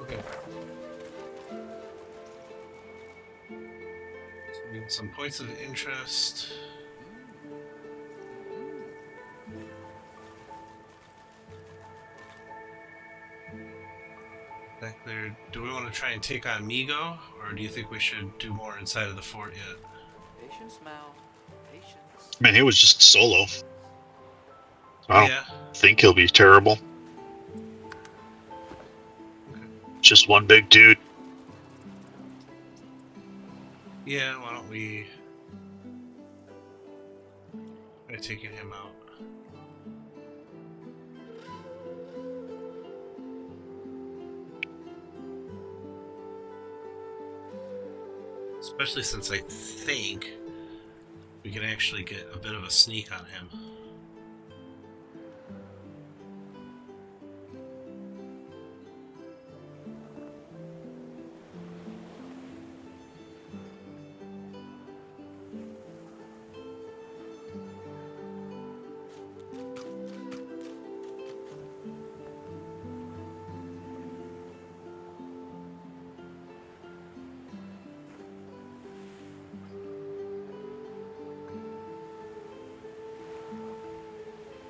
Okay. So we get some points of interest. That clear. Do we want to try and take on Migo, or do you think we should do more inside of the fort yet? Patience, Mal. Patience. I mean, he was just solo. I don't Yeah. think he'll be terrible. Okay. Just one big dude. Yeah. Why don't we try taking him out? Especially since I think we can actually get a bit of a sneak on him.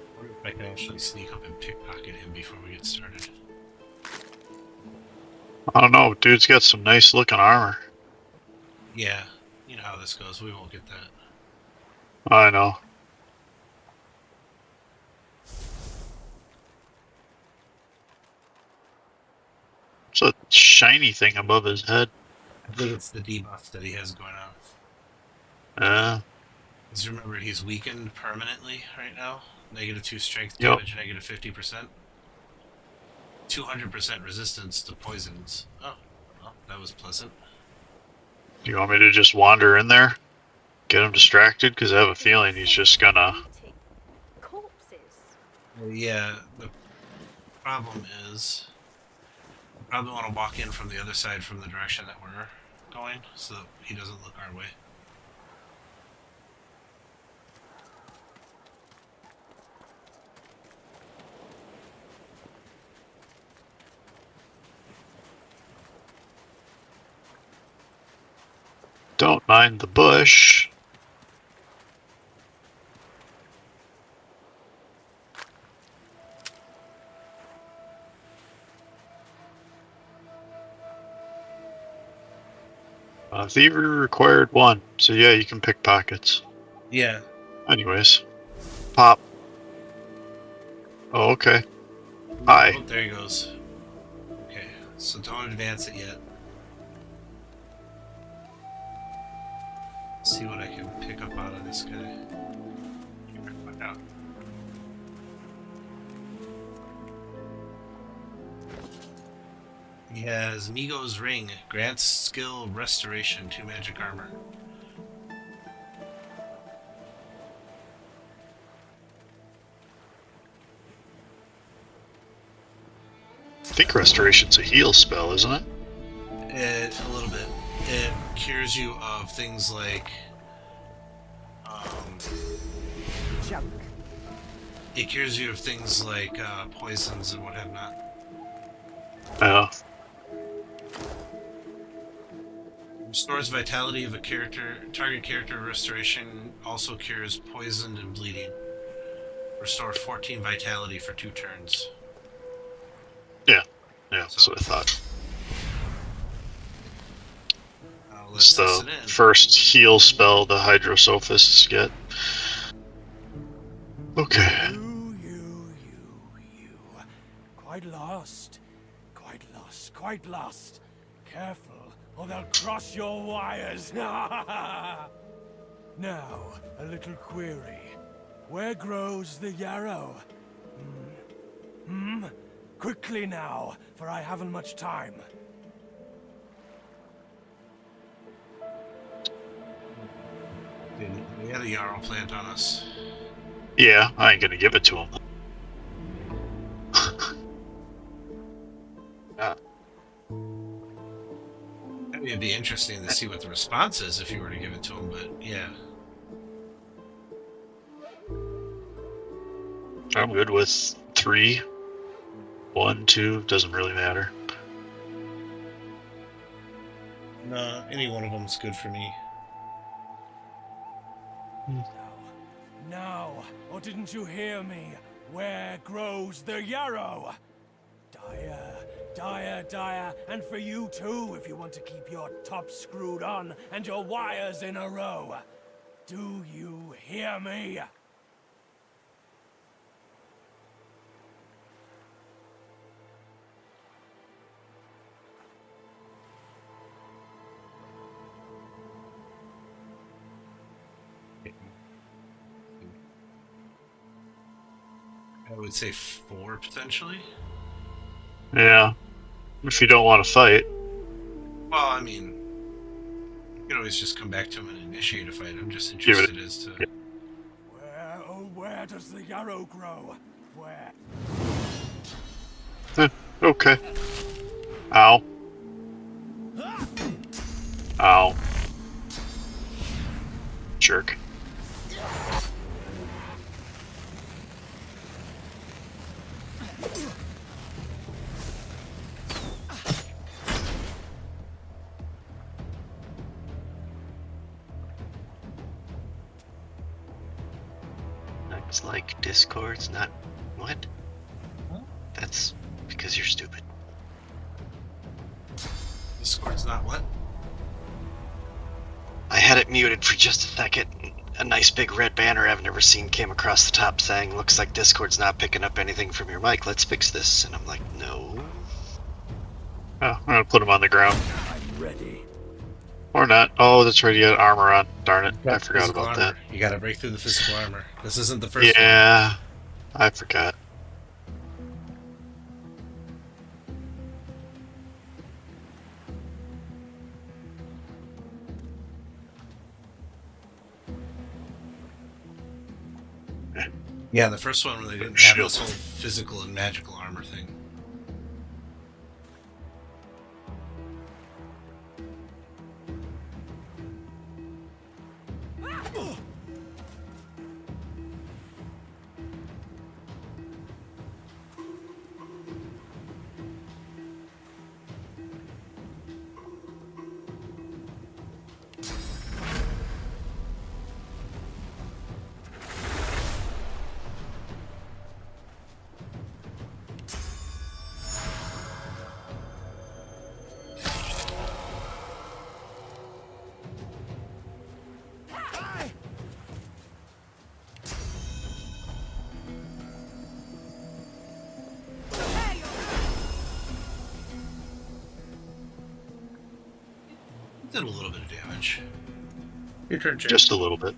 I wonder if I can actually sneak up and pickpocket him before we get started. I don't know. Dude's got some nice looking armor. Yeah. You know how this goes. We won't get that. I know. It's a shiny thing above his head. I think it's the debuff that he has going on. Yeah. Because remember, he's weakened permanently right now. -2 strength Yep. damage, -50%. 200% resistance to poisons. Oh, well, that was pleasant. Do you want me to just wander in there? Get him distracted? Because I have a feeling he's just gonna... Corpses. Yeah, the problem is... I probably want to walk in from the other side from the direction that we're going, so that he doesn't look our way. Don't mind the bush. Thievery required 1. So yeah, you can pick pockets. Yeah. Anyways. Pop. Oh, okay. Hi. Oh, there he goes. Okay, so don't advance it yet. See what I can pick up out of this guy. Keep it back out. He has Migo's Ring, grants skill restoration, 2 magic armor. I think restoration's a heal spell, isn't it? A little bit. It cures you of things like Junk. it cures you of things like poisons and what have not. Yeah. Restores vitality of a target character restoration, also cures poisoned and bleeding. Restore 14 vitality for 2 turns. Yeah, that's what I thought. It's the first heal spell the Hydrosophists get. Okay. You. Quite lost. Careful, or they'll cross your wires. Now, a little query. Where grows the yarrow? Quickly now, for I haven't much time. We had a yarrow plant on us. Yeah, I ain't gonna give it to him. Yeah. I mean, it'd be interesting to see what the response is if you were to give it to him, but yeah. I'm good with 3. 1, 2, doesn't really matter. No, any one of them's good for me. Now, or didn't you hear me? Where grows the yarrow? Dire, dire, dire, and for you too, if you want to keep your top screwed on and your wires in a row. Do you hear me? I would say 4 potentially. Yeah. If you don't want to fight. Well, I mean, you can always just come back to him and initiate a fight. I'm just Give it- interested as to. Where, oh, where does the yarrow grow? Where? Okay. Ow. Ow. Jerk. Looks like Discord's not. What? That's because you're stupid. Discord's not what? I had it muted for just a second. A nice big red banner I've never seen came across the top saying, "Looks like Discord's not picking up anything from your mic. Let's fix this." And I'm like, no. Oh, I'm gonna put him on the ground. I'm ready. Or not. Oh, that's right, you got armor on. Darn it. I forgot Physical about armor. that. You gotta break through the physical armor. This isn't the first one. Yeah. I forgot. Yeah, the first one when they didn't have Shield. this whole physical and magical armor thing. Did a little bit of damage. Your turn, Jay. Just a little bit.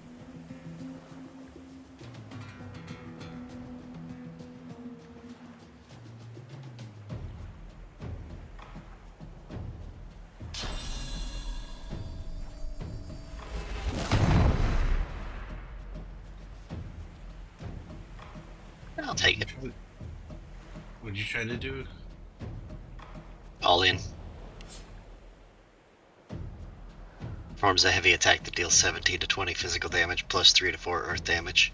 I'll take it. What'd you try to do? All in. Performs a heavy attack that deals 17 to 20 physical damage plus 3 to 4 earth damage.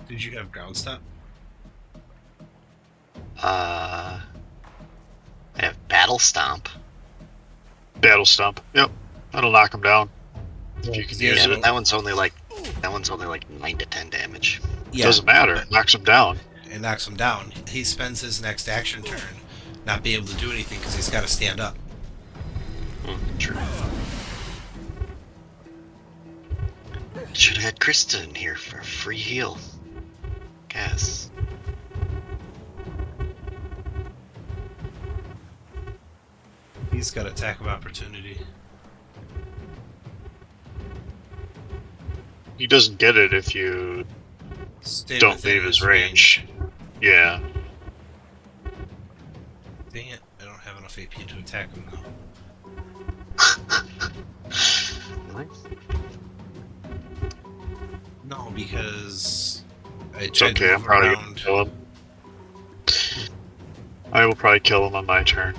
Did you have ground stop? I have Battle Stomp. Battle Stump. Yep. That'll knock him down. If you can Yeah, use Yeah, so- it. but that one's only like 9 to 10 damage. Yeah. Doesn't matter. It knocks him down. It knocks him down. He spends his next action turn not be able to do anything because he's got to stand up. True. Should have had Krista in here for a free heal. Guess. He's got attack of opportunity. He doesn't get it if you Stay don't within leave his range. Yeah. Dang it! I don't have enough AP to attack him now. Really? No, because I It's tried okay. to I'm move probably around. gonna kill him. I will probably kill him on my turn.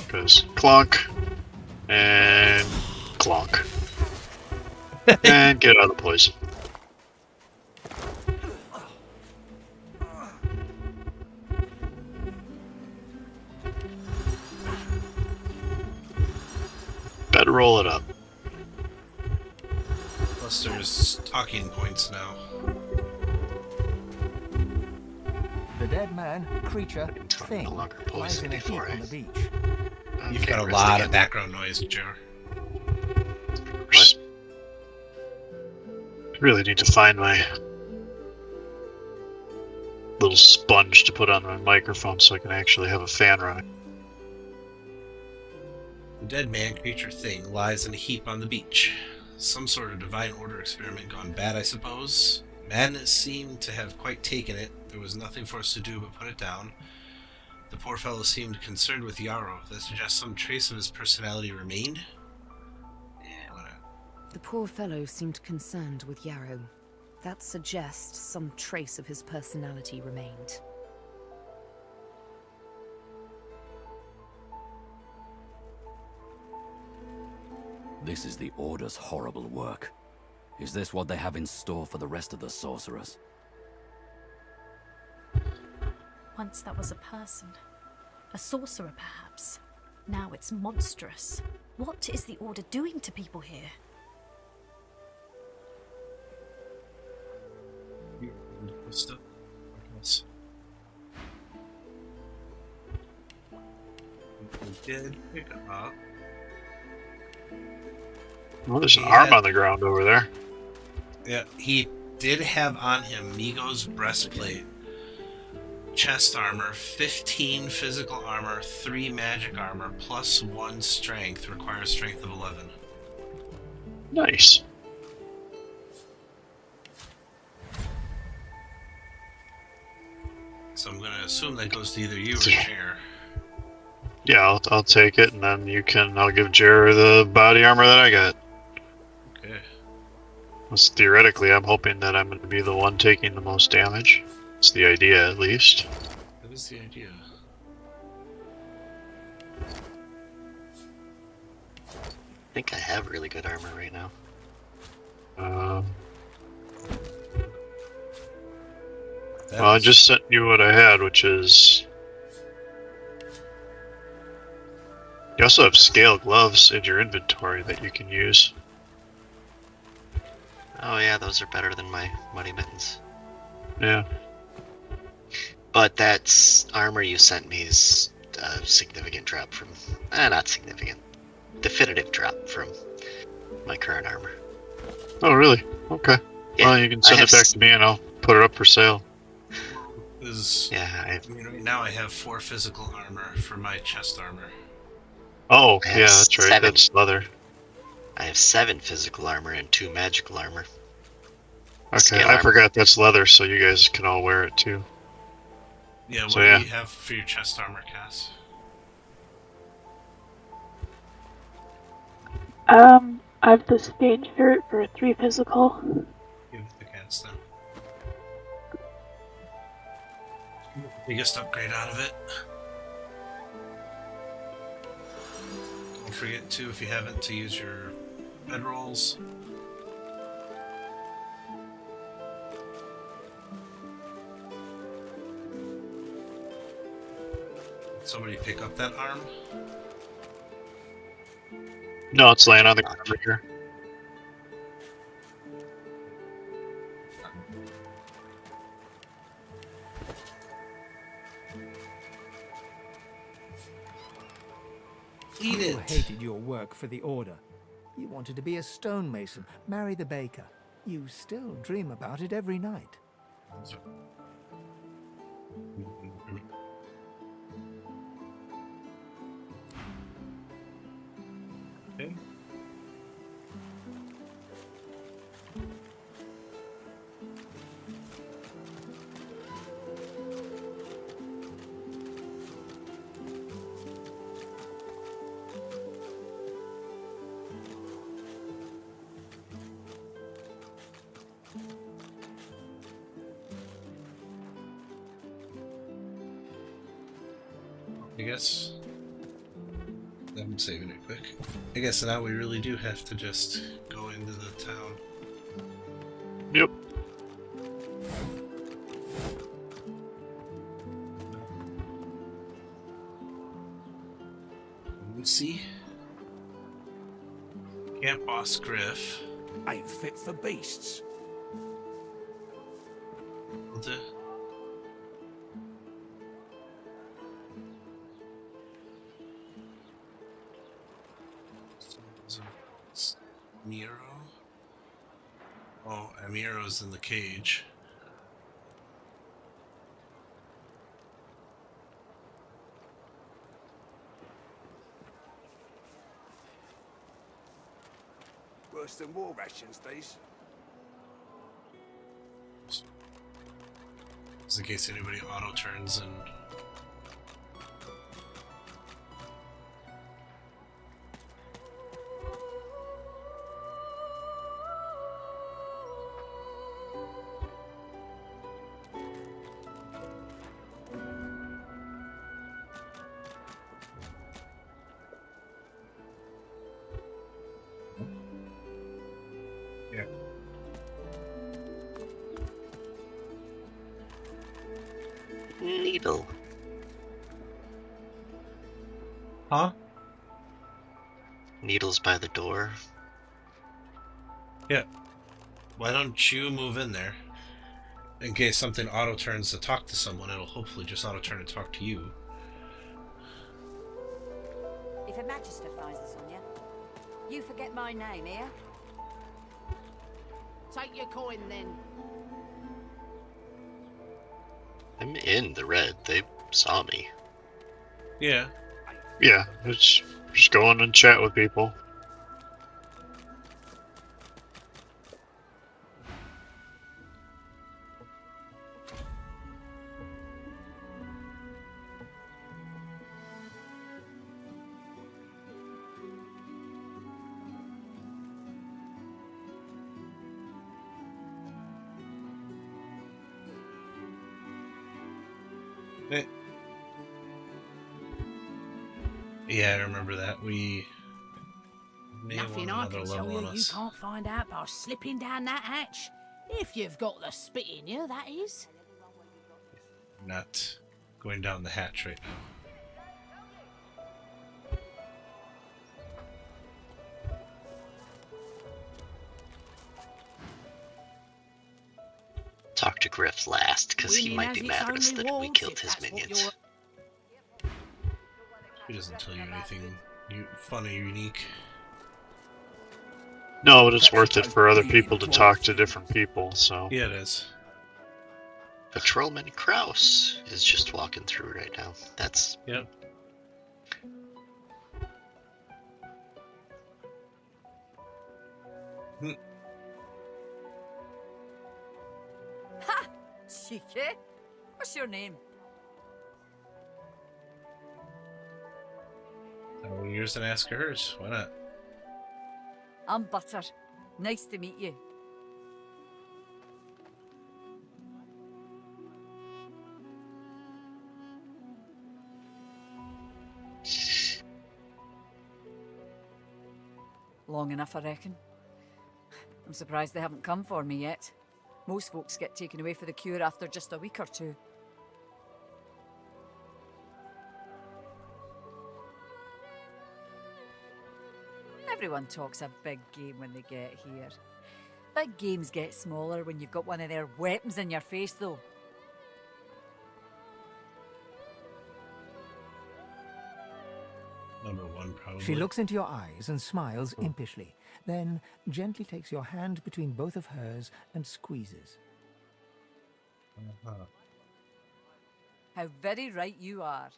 Because clunk and clunk. And get out of the poison. roll it up. Plus, there's talking points now. The dead man, creature, It's thing no longer lies in a poisoned heap before on the beach. You've Okay, got a rest lot again. of background noise, Joe. What? Really need to find my little sponge to put on my microphone so I can actually have a fan running. The dead man, creature, thing lies in a heap on the beach. Some sort of divine order experiment gone bad, I suppose. Madness seemed to have quite taken it. There was nothing for us to do but put it down. The poor fellow seemed concerned with Yarrow. That suggests some trace of his personality remained? Yeah, whatever. The poor fellow seemed concerned with Yarrow. That suggests some trace of his personality remained. This is the Order's horrible work. Is this what they have in store for the rest of the sorcerers? Once that was a person. A sorcerer, perhaps. Now it's monstrous. What is the Order doing to people here? Stuff. Yes. We did pick up. Well, there's an He arm had- on the ground over there. Yeah, he did have on him Migo's breastplate, chest armor, 15 physical armor, 3 magic armor, plus 1 strength. Requires strength of 11. Nice. So I'm going to assume that goes to either you or Jer. Yeah, I'll take it, and then I'll give Jer the body armor that I got. Okay. Theoretically, I'm hoping that I'm going to be the one taking the most damage. It's the idea, at least. That is the idea. I think I have really good armor right now. Well, I just sent you what I had, which is... You also have scale gloves in your inventory that you can use. Oh yeah, those are better than my muddy mittens. Yeah. But that armor you sent me is a significant drop from... not significant. Definitive drop from my current armor. Oh, really? Okay. Yeah, Well, you can send I it back have to me and I'll put it up for sale. Yeah, I mean, right now I have 4 physical armor for my chest armor. Oh, I have yeah, that's right. 7. That's leather. I have 7 physical armor and 2 magical armor. Okay, Scale I armor. forgot that's leather, so you guys can all wear it too. Yeah, what So, do yeah. you have for your chest armor, Cass? I have the stage ferret for 3 physical. Give it to Cass then. Biggest upgrade out of it. Don't forget to, if you haven't, to use your bedrolls. Did somebody pick up that arm? No, it's laying on the ground over here. Eat You it! hated your work for the Order. You wanted to be a stonemason, marry the baker. You still dream about it every night. Okay. I guess I'm saving it quick. I guess now we really do have to just go into the town. Yep. Lucy? Camp Boss Griff. Ain't fit for beasts. Will do. Miro? Oh, Amiro's in the cage. Worse than war rations, these. Just in case anybody auto turns and. Yeah. Needle. Huh? Needle's by the door. Yeah. Why don't you move in there? In case something auto turns to talk to someone, it'll hopefully just auto turn and talk to you. If a magister finds this on you, you forget my name, here. Take your coin then. I'm in the red. They saw me. Yeah. Yeah, it's just go on and chat with people. Yeah, I remember that. We may Nothing want I another can tell level you on you us. can't find out by slipping down that hatch. If you've got the spit in you, that is. I'm not going down the hatch right now. Talk to Griff last, because he Winning might has be its mad at us own that we rewards, killed if his that's what minions. He doesn't tell you anything fun or unique. No, but it's worth it for other people to talk to different people, so. Yeah, it is. Patrolman Kraus is just walking through right now. That's... Yep. Ha! Cheeky. What's your name? Yours and ask hers. Why not? I'm Butter. Nice to meet you. Long enough, I reckon. I'm surprised they haven't come for me yet. Most folks get taken away for the cure after just a week or two. Everyone talks a big game when they get here. Big games get smaller when you've got one of their weapons in your face, though. Number one, probably. She looks into your eyes and smiles impishly, then gently takes your hand between both of hers and squeezes. How very right you are.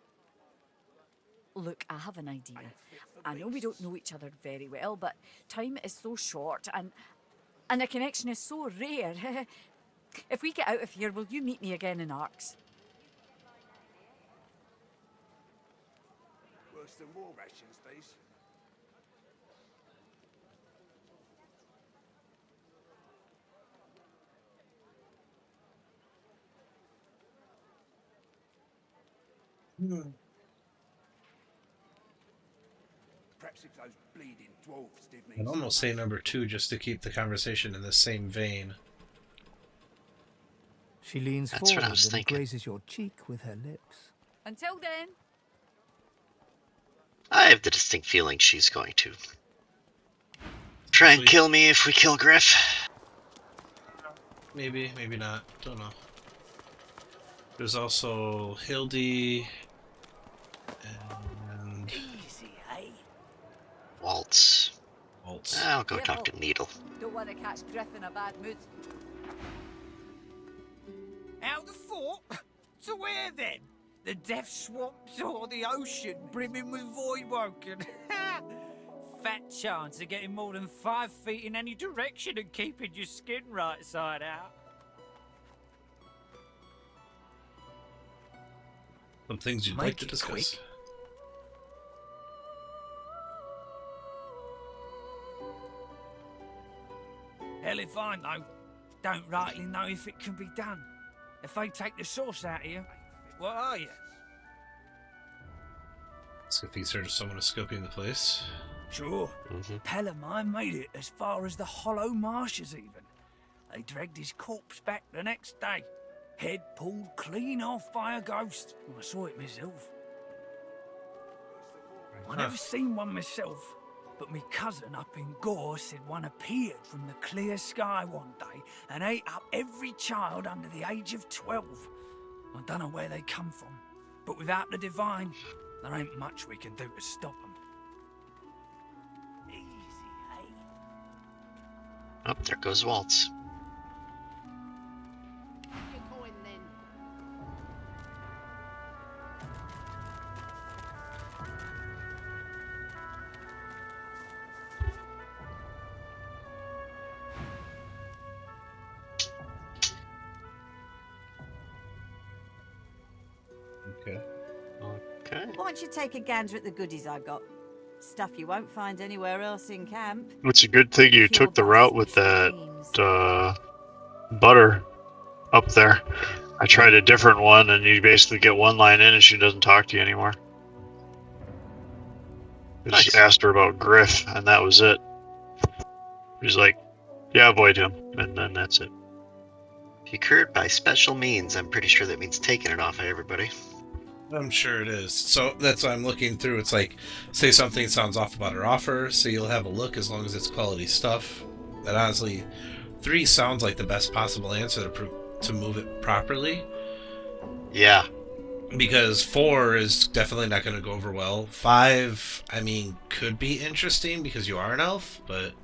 Look, I have an idea. I know we don't know each other very well, but time is so short and a connection is so rare. If we get out of here, will you meet me again in Arks? Worse than war rations, these. Perhaps if those bleeding dwarves did need I'd almost say number two just to keep the conversation in the same vein. She leans That's what I forward was and thinking. grazes your cheek with her lips. Until then. I have the distinct feeling she's going to Try and kill me if we kill Griff. Maybe, maybe not. Don't know. There's also Hildy and Easy, eh? Waltz. Waltz. I'll go talk to Needle. Don't want to catch Griff in a bad mood. Out the fort? To where then? The death swamps or the ocean brimming with voidwoken? Fat chance of getting more than 5 feet in any direction and keeping your skin right side out. Some things you'd Make like to it discuss. quick. Hell if I know. Don't rightly know if it can be done. If they take the sauce out of you, what are you? So if he's heard of someone scoping the place. Sure. Pelham, I made it as far as the hollow marshes even. They dragged his corpse back the next day. Head pulled clean off by a ghost. I saw it myself. I never seen one myself, but me cousin up in Gore said one appeared from the clear sky one day and ate up every child under the age of 12. I don't know where they come from, but without the divine, there ain't much we can do to stop them. Oh, there goes Waltz. You're going then. Okay. Okay. Why don't you take a gander at the goodies I got? Stuff you won't find anywhere else in camp. It's a good thing you took the route with that butter up there. I tried a different one, and you basically get one line in, and she doesn't talk to you anymore. I just asked her about Griff, and that was it. She's like, "Yeah, avoid him," and then that's it. If you cure it by special means, I'm pretty sure that means taking it off of everybody. I'm sure it is. So that's why I'm looking through. It's like, say something sounds off about her offer, so you'll have a look as long as it's quality stuff. And honestly, 3 sounds like the best possible answer to move it properly. Yeah. Because 4 is definitely not going to go over well. 5, I mean, could be interesting because you are an elf, but...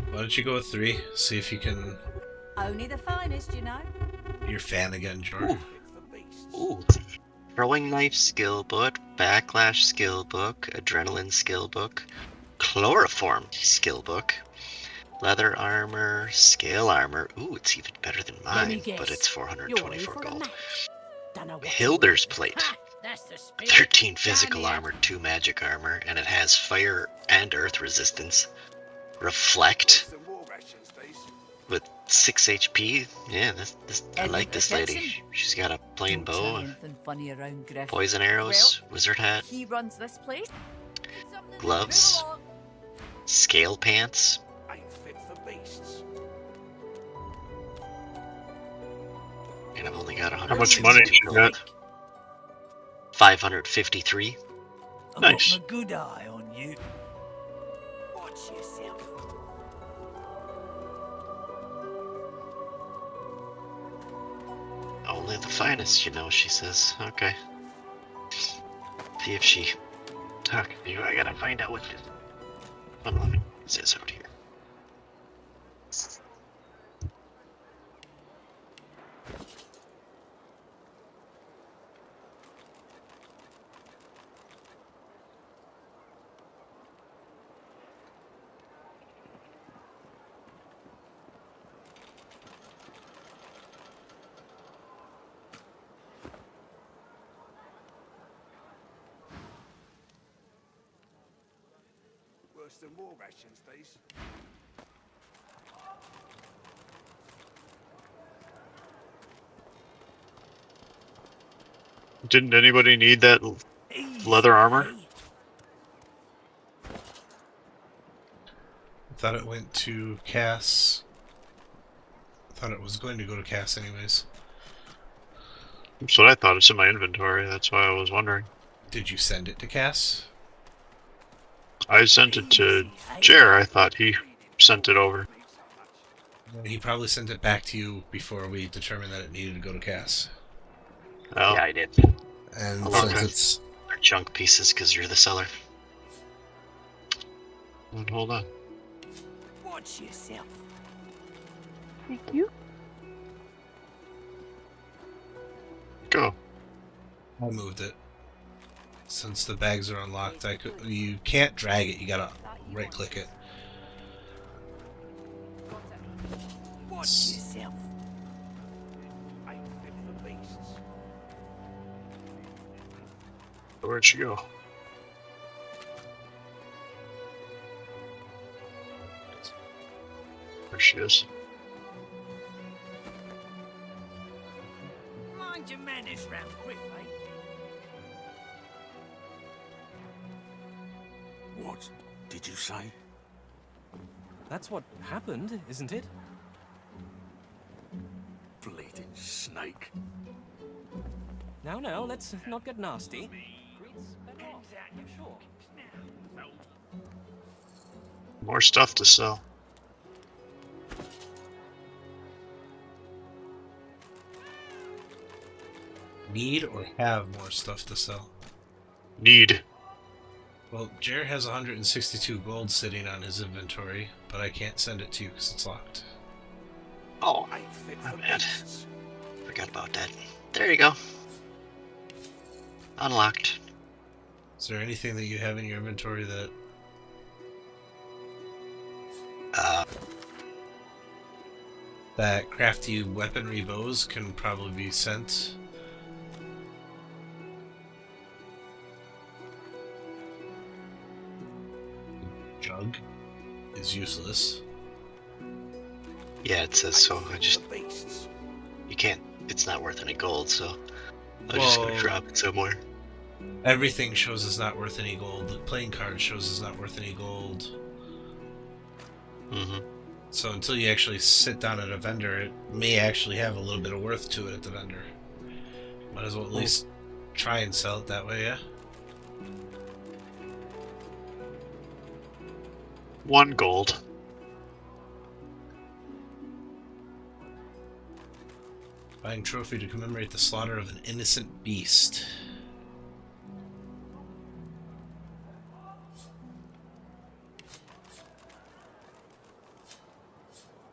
Why don't you go with 3? See if you can... Only the finest, you know. You're fan again, George. Ooh. Throwing knife skill book, backlash skill book, adrenaline skill book, chloroform skill book, leather armor, scale armor. Ooh, it's even better than mine, but it's 424 gold. Hilder's plate. That's the spirit. 13 physical armor, 2 magic armor, and it has fire and earth resistance. Reflect with 6 HP. Yeah, I like this lady. She's got a plain bow, Funny around Griff. poison arrows, wizard hat, He runs this place. gloves, scale pants. Ain't fit for beasts. And I've only got 100. How much money did you get? 553. Nice. I've got my good eye on you. Watch yourself. Only the finest, you know, she says. Okay. See if she talking to you. I gotta find out what this 111 says out here. Worse than war rations, these. Didn't anybody need that leather armor? I thought it went to Cass. I thought it was going to go to Cass anyways. That's what I thought. It's in my inventory. That's why I was wondering. Did you send it to Cass? I sent it to Jer. I thought he sent it over. He probably sent it back to you before we determined that it needed to go to Cass. Oh. Yeah, I did. And Along since with it's our junk pieces, because you're the seller. Hold on. Watch yourself. Thank you. Go. I moved it. Since the bags are unlocked, you can't drag it. You gotta right-click it. Watch yourself. Where'd she go? There she is. Mind your manners round quick, mate. What did you say? That's what happened, isn't it? Bleeding snake. Now, let's not get nasty. More stuff to sell. Need or have more stuff to sell? Need. Well, Jer has 162 gold sitting on his inventory, but I can't send it to you because it's locked. Oh, my bad. Forgot about that. There you go. Unlocked. Is there anything that you have in your inventory that... that crafty weaponry bows can probably be sent? Jug is useless. Yeah, it says so. You can't. It's not worth any gold, so I'm just gonna drop it somewhere. Everything shows it's not worth any gold. The playing card shows it's not worth any gold. Mm-hmm. So until you actually sit down at a vendor, it may actually have a little bit of worth to it at the vendor. Might as well at least try and sell it that way, yeah? 1 gold. Find trophy to commemorate the slaughter of an innocent beast.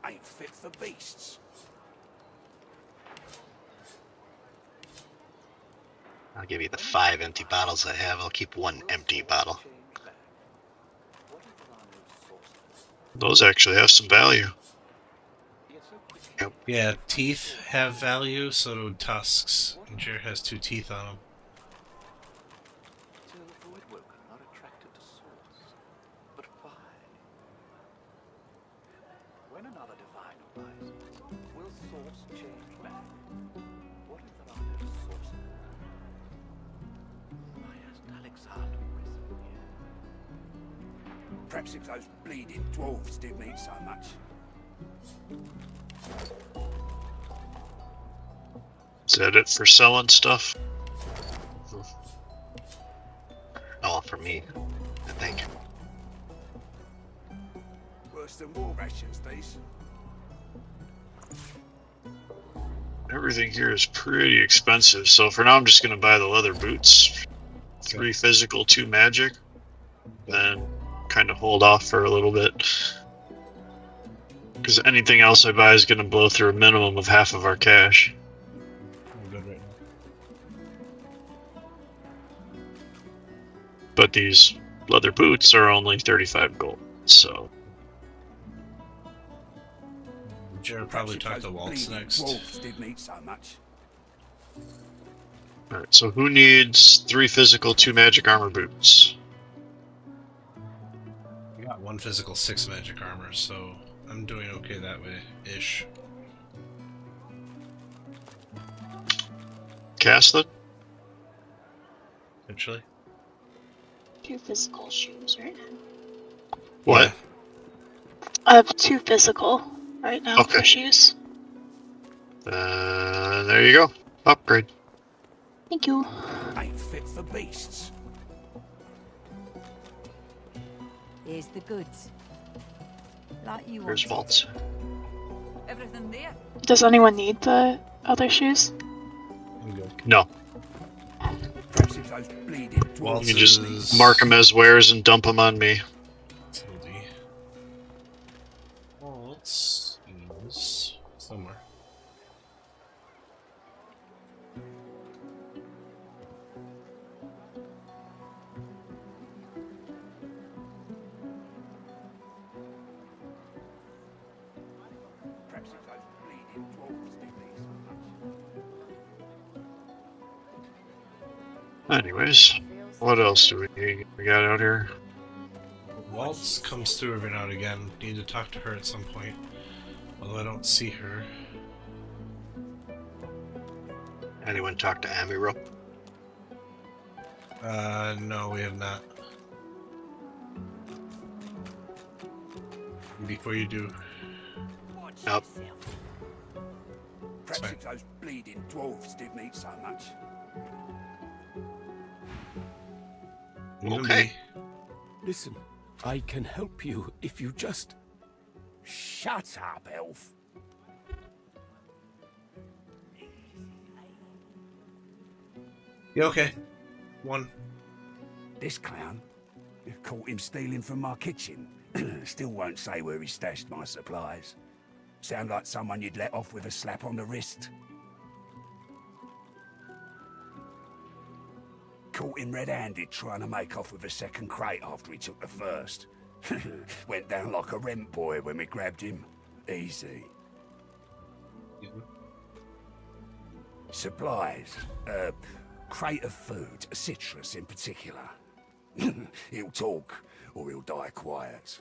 Ain't fit for beasts. I'll give you the 5 empty bottles I have. I'll keep 1 empty bottle. Those actually have some value. Yep. Yeah, teeth have value, so do tusks. And Jer has 2 teeth on him. When another divine arises, will source change back? What if there are no sources? Why hasn't Alexander risen here? Perhaps if those bleeding dwarves didn't eat so much. Is that it for selling stuff? Oh, for me, I think. Worse than war rations, these. Everything here is pretty expensive, so for now I'm just going to buy the leather boots. 3 physical, 2 magic. Then kind of hold off for a little bit. Because anything else I buy is going to blow through a minimum of half of our cash. I'm good right now. But these leather boots are only 35 gold, so... Jared probably talk to Waltz next. Dwarves didn't eat so much. Alright, so who needs 3 physical, 2 magic armor boots? I got 1 physical, 6 magic armor, so I'm doing okay that way-ish. Cast it? Potentially. 2 physical shoes right now. What? Yeah. I have 2 physical right now Okay. for shoes. There you go. Upgrade. Thank you. Ain't fit for beasts. Here's the goods. Like you Here's wanted. vaults. Everything there? Does anyone need the other shoes? I'm good. No. Perhaps if those bleeding Well, You dwarves can This just is- mark them as wares and dump them on me. Tildy. Vaults is somewhere. Perhaps if those bleeding dwarves did me so much. Anyways, what else do we got out here? Waltz comes through every now and again. Need to talk to her at some point. Although I don't see her. Anyone talk to Amiro? No, we have not. Before you do, Nope. Perhaps fine. if those bleeding dwarves did me so much. even Okay. me. Listen, I can help you if you just... Shut up, elf. Yeah, okay. One. This clown, you caught him stealing from my kitchen. Still won't say where he stashed my supplies. Sound like someone you'd let off with a slap on the wrist. Caught him red-handed trying to make off with a second crate after he took the first. Went down like a rent boy when we grabbed him. Easy. Supplies. Crate of food, citrus in particular. He'll talk, or he'll die quiet.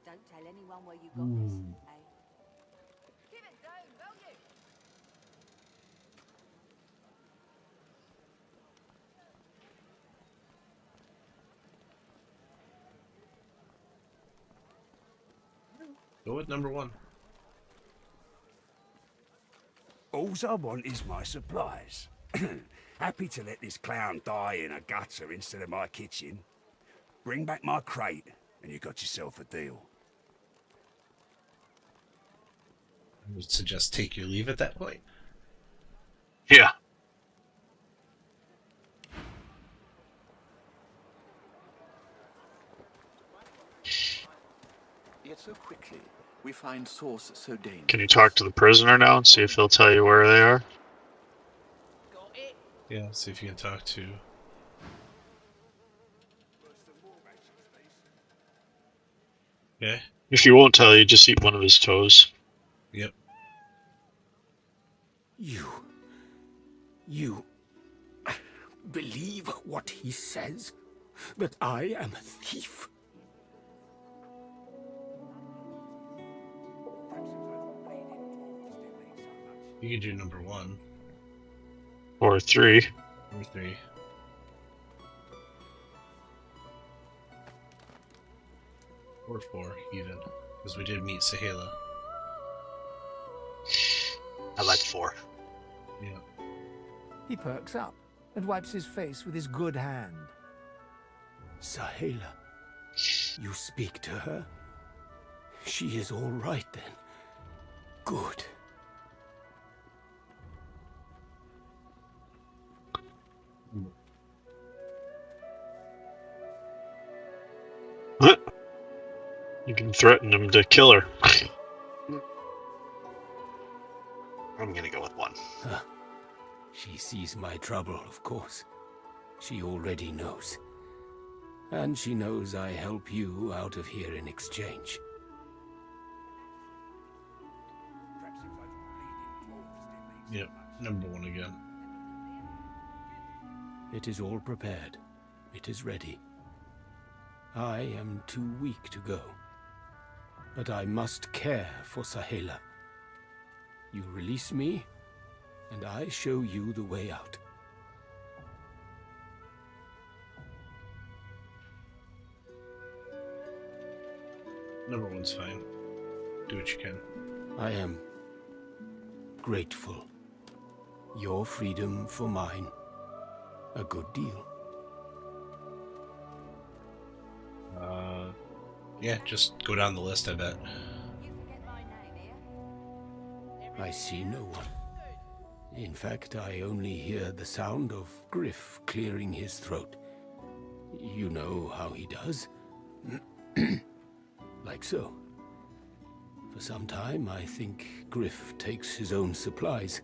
Don't tell anyone where you got this, eh? Keep it down, will you? Go with number one. Alls I want is my supplies. Happy to let this clown die in a gutter instead of my kitchen. Bring back my crate, and you got yourself a deal. I would suggest take your leave at that point. Yeah. Yet so quickly, we find source so dangerous. Can you talk to the prisoner now and see if he'll tell you where they are? Got it. Yeah, see if you can talk to. Okay. If he won't tell you, just eat one of his toes. Yep. You believe what he says? That I am a thief? You can do number one. Or 3. Number 3. Or 4, even. Because we did meet Sahela. I like 4. Yeah. He perks up and wipes his face with his good hand. Sahela, you speak to her? She is all right then. Good. You can threaten him to kill her. I'm gonna go with 1. She sees my trouble, of course. She already knows. And she knows I help you out of here in exchange. Yep. Number 1 again. It is all prepared. It is ready. I am too weak to go. But I must care for Sahela. You release me, and I show you the way out. Number 1's fine. Do what you can. I am grateful. Your freedom for mine. A good deal. Yeah, just go down the list, I bet. I see no one. In fact, I only hear the sound of Griff clearing his throat. You know how he does? Like so. For some time, I think Griff takes his own supplies.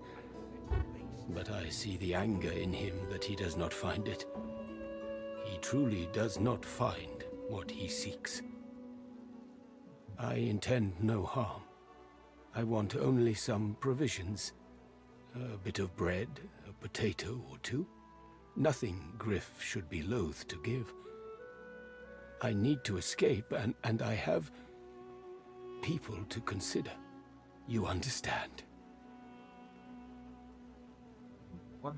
But I see the anger in him that he does not find it. He truly does not find what he seeks. I intend no harm. I want only some provisions. A bit of bread, a potato or two. Nothing Griff should be loath to give. I need to escape, and I have people to consider. You understand? What?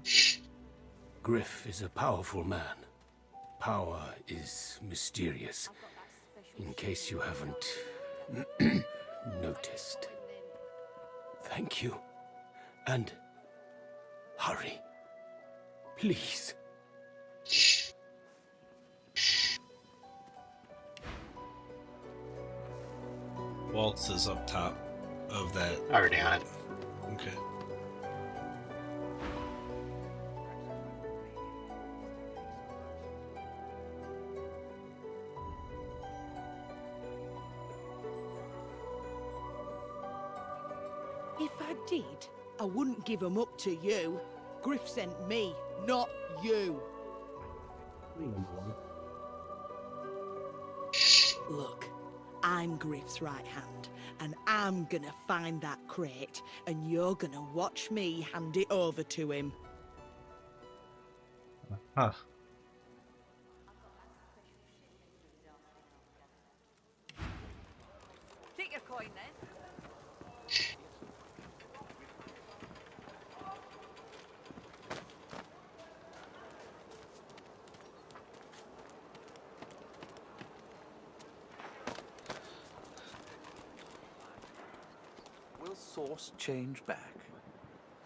Griff is a powerful man. Power is mysterious, in case you haven't noticed. Thank you. And hurry. Please. Waltz is up top of that. Already on it. Okay. If I did, I wouldn't give 'em up to you. Griff sent me, not you. Look, I'm Griff's right hand, and I'm gonna find that crate, and you're gonna watch me hand it over to him. Huh. Take your coin then. Will source change back?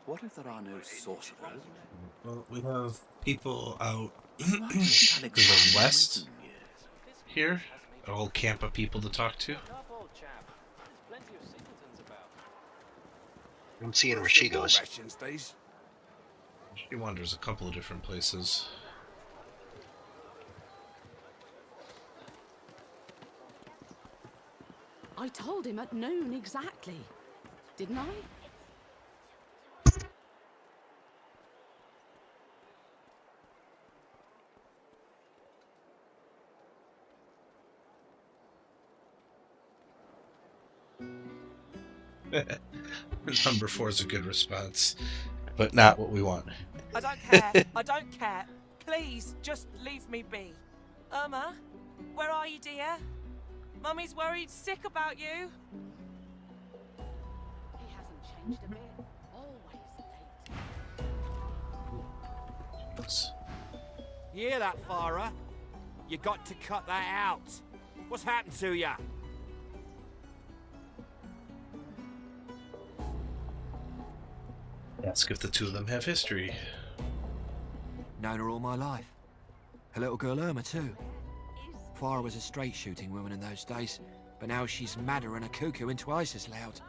What if there are no sorcerers? Well, we have people out It might be to the west here. A whole camp of people to talk to. I'm seeing where she goes. She wanders a couple of different places. I told him at noon exactly. Didn't I? Number 4 is a good response, but not what we want. I don't care. I don't care. Please, just leave me be. Irma, where are you, dear? Mummy's worried sick about you. He hasn't changed a bit. Always late. Yes. You hear that, Farah? You got to cut that out. What's happened to ya? Ask if the two of them have history. Known her all my life. Her little girl Irma, too. Farah was a straight shooting woman in those days, but now she's madder and a cuckoo and twice as loud.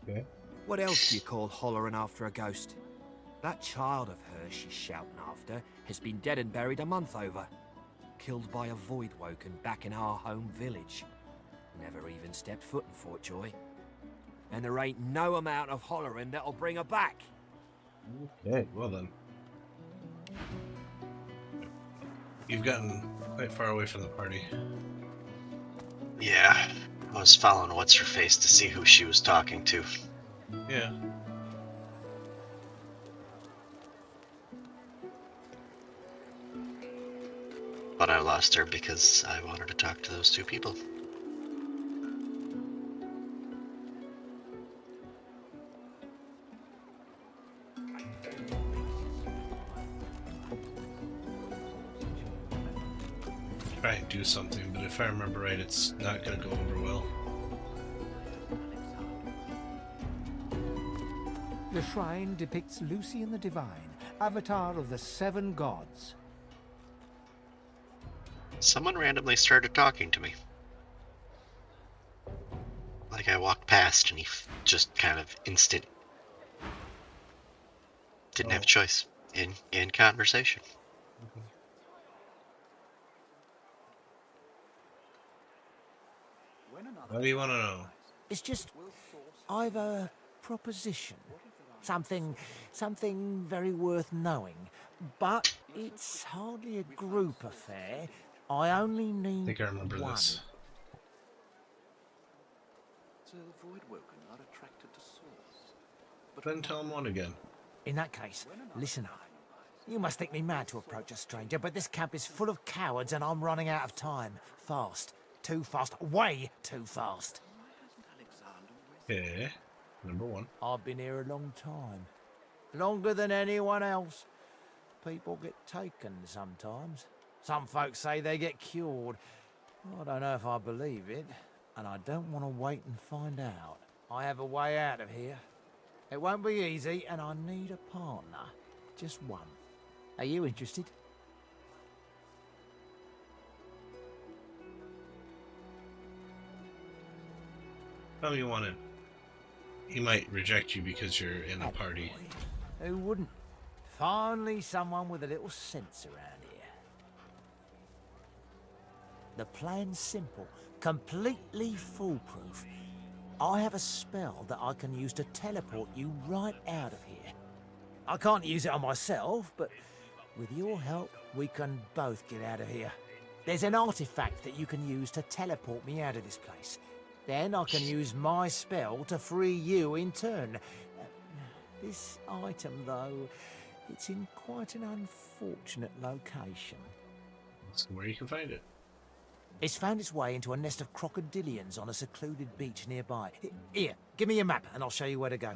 Okay. What else do you call hollering after a ghost? That child of hers she's shouting after has been dead and buried a month over. Killed by a void woken back in our home village. Never even stepped foot in Fort Joy. And there ain't no amount of hollering that'll bring her back. Okay, well then. You've gotten quite far away from the party. Yeah, I was following What's-Her-Face to see who she was talking to. Yeah. But I lost her because I wanted to talk to those two people. Try and do something, but if I remember right, it's not going to go over well. The shrine depicts Lucian the Divine, avatar of the 7 gods. Someone randomly started talking to me. Like I walked past and he just kind of instant. Didn't have a choice in conversation. What do you want to know? It's just, I've a proposition. Something very worth knowing. But it's hardly a group affair. I only need I think I remember one. this. So the Voidwoken are attracted to Source. But then tell him one again. In that case, listen up. You must think me mad to approach a stranger, but this camp is full of cowards and I'm running out of time. Fast. Too fast. Way too fast. Okay. Number 1. I've been here a long time. Longer than anyone else. People get taken sometimes. Some folks say they get cured. I don't know if I believe it, and I don't want to wait and find out. I have a way out of here. It won't be easy, and I need a partner. Just one. Are you interested? Tell me you want in. He might reject you because you're in a party. Who wouldn't? Finally someone with a little sense around here. The plan's simple, completely foolproof. I have a spell that I can use to teleport you right out of here. I can't use it on myself, but with your help, we can both get out of here. There's an artifact that you can use to teleport me out of this place. Then I can use my spell to free you in turn. This item, though, it's in quite an unfortunate location. Let's see where you can find it. It's found its way into a nest of crocodilians on a secluded beach nearby. Here, give me a map and I'll show you where to go.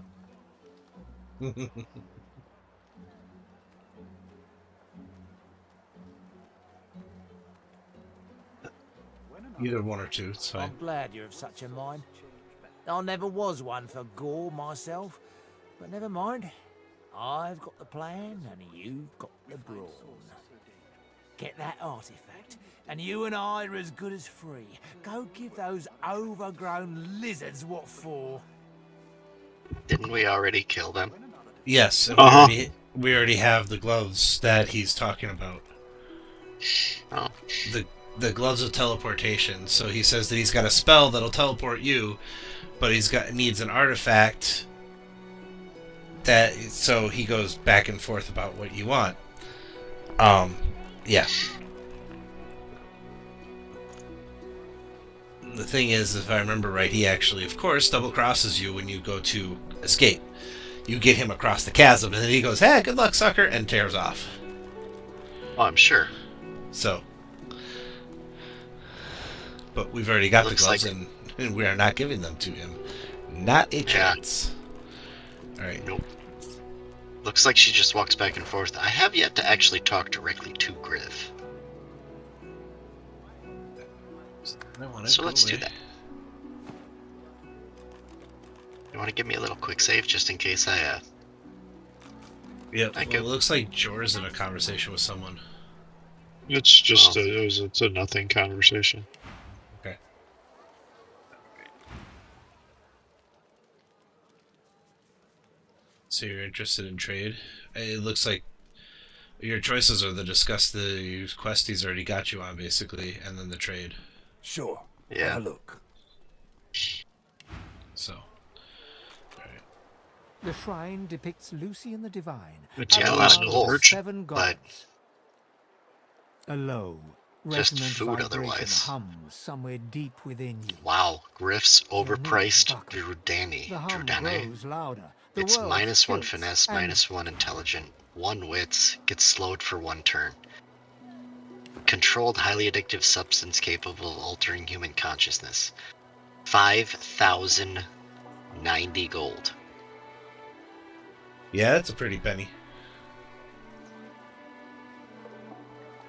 Either 1 or 2, it's fine. I'm glad you're of such a mind. I never was one for gore myself, but never mind. I've got the plan and you've got the brawn. Get that artifact, and you and I are as good as free. Go give those overgrown lizards what for. Didn't we already kill them? Yes, and we already have the gloves that he's talking about. Oh. The gloves of teleportation. So he says that he's got a spell that'll teleport you, but needs an artifact that, so he goes back and forth about what you want. Yeah. The thing is, if I remember right, he actually, of course, double crosses you when you go to escape. You get him across the chasm, and then he goes, "Hey, good luck, sucker," and tears off. Oh, I'm sure. So, but we've already got the gloves, and we are not giving them to him. Not a chance. All right. Nope. Looks like she just walks back and forth. I have yet to actually talk directly to Griff. So let's do that. You want to give me a little quick save just in case I Yeah, well, it looks like Jor's in a conversation with someone. It's just it's a nothing conversation. Okay. So you're interested in trade? It looks like your choices are the quest he's already got you on, basically, and then the trade. Sure. Yeah. Have a look. So. The shrine depicts Lucian the Divine, It's almost avatar of no the urge, 7 but gods. A low, just resonant food vibration otherwise. hums somewhere deep within you. Wow, Griff's overpriced buckle. Drudani. The hum grows louder. The It's world -1 tilts finesse, and -1 intelligent, 1 wits, gets slowed for 1 turn. Controlled, highly addictive substance capable of altering human consciousness. 5,090 gold. Yeah, that's a pretty penny.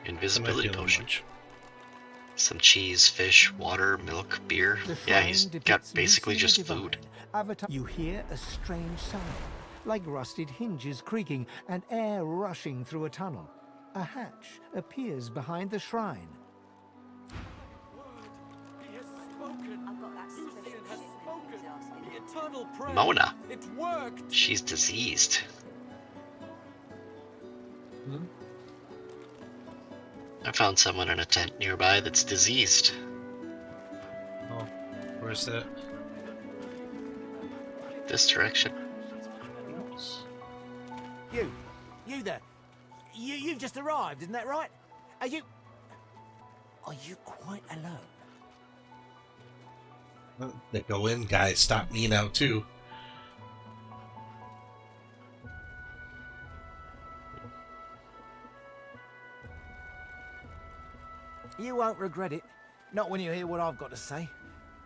Invisibility potion. Some cheese, fish, water, milk, beer. The Yeah, shrine he's got depicts basically Lucian the just food. Divine, avatar. You hear a strange sound, like rusted hinges creaking and air rushing through a tunnel. A hatch appears behind the shrine. He has spoken. Lucian has spoken. The eternal prayer. Mona. It worked. She's diseased. I found someone in a tent nearby that's diseased. Oh, where's that? This direction. You there. You've just arrived, isn't that right? Are you quite alone? The go in guys stop me now too. You won't regret it. Not when you hear what I've got to say.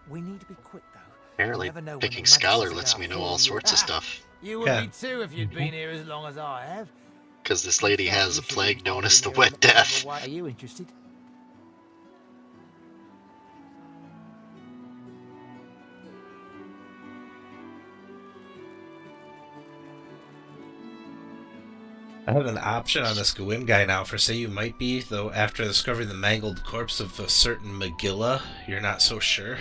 We need to be quick, though. Apparently, picking scholar lets me know all sorts of stuff. You would be too if you'd been here as long as I have. Because this lady has a plague known as the Wet Death. Are you interested? I have an option on this go in guy now for say you might be, though after discovering the mangled corpse of a certain Megilla, you're not so sure.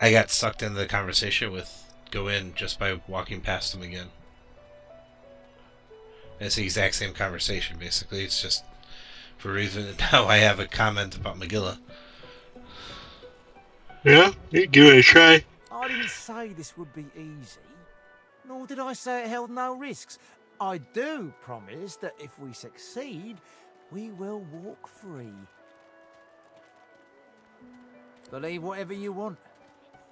I got sucked into the conversation with go in just by walking past him again. It's the exact same conversation, basically. It's just for reason now I have a comment about Megilla. Yeah, you give it a try. I didn't say this would be easy, nor did I say it held no risks. I do promise that if we succeed, we will walk free. Believe whatever you want.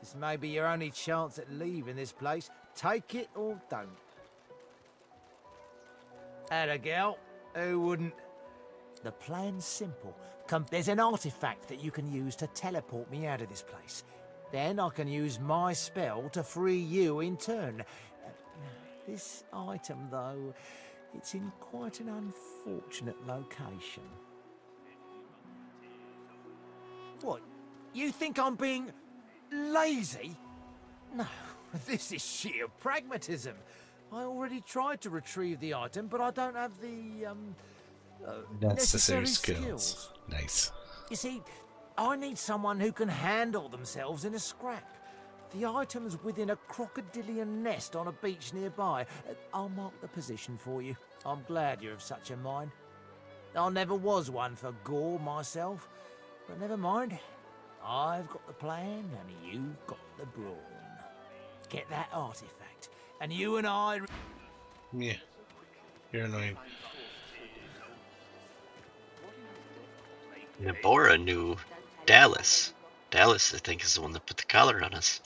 This may be your only chance at leaving this place. Take it or don't. Atta girl, who wouldn't? The plan's simple. There's an artifact that you can use to teleport me out of this place. Then I can use my spell to free you in turn. This item, though, it's in quite an unfortunate location. What? You think I'm being lazy? No, this is sheer pragmatism. I already tried to retrieve the item, but I don't have the necessary skills. Nice. You see, I need someone who can handle themselves in a scrap. The item's within a crocodilian nest on a beach nearby. I'll mark the position for you. I'm glad you're of such a mind. I never was one for gore myself, but never mind. I've got the plan, and you've got the brawn. Get that artifact, and you and I... Yeah, you're annoying. Nabora knew Dallas. Dallas, I think, is the one that put the collar on us.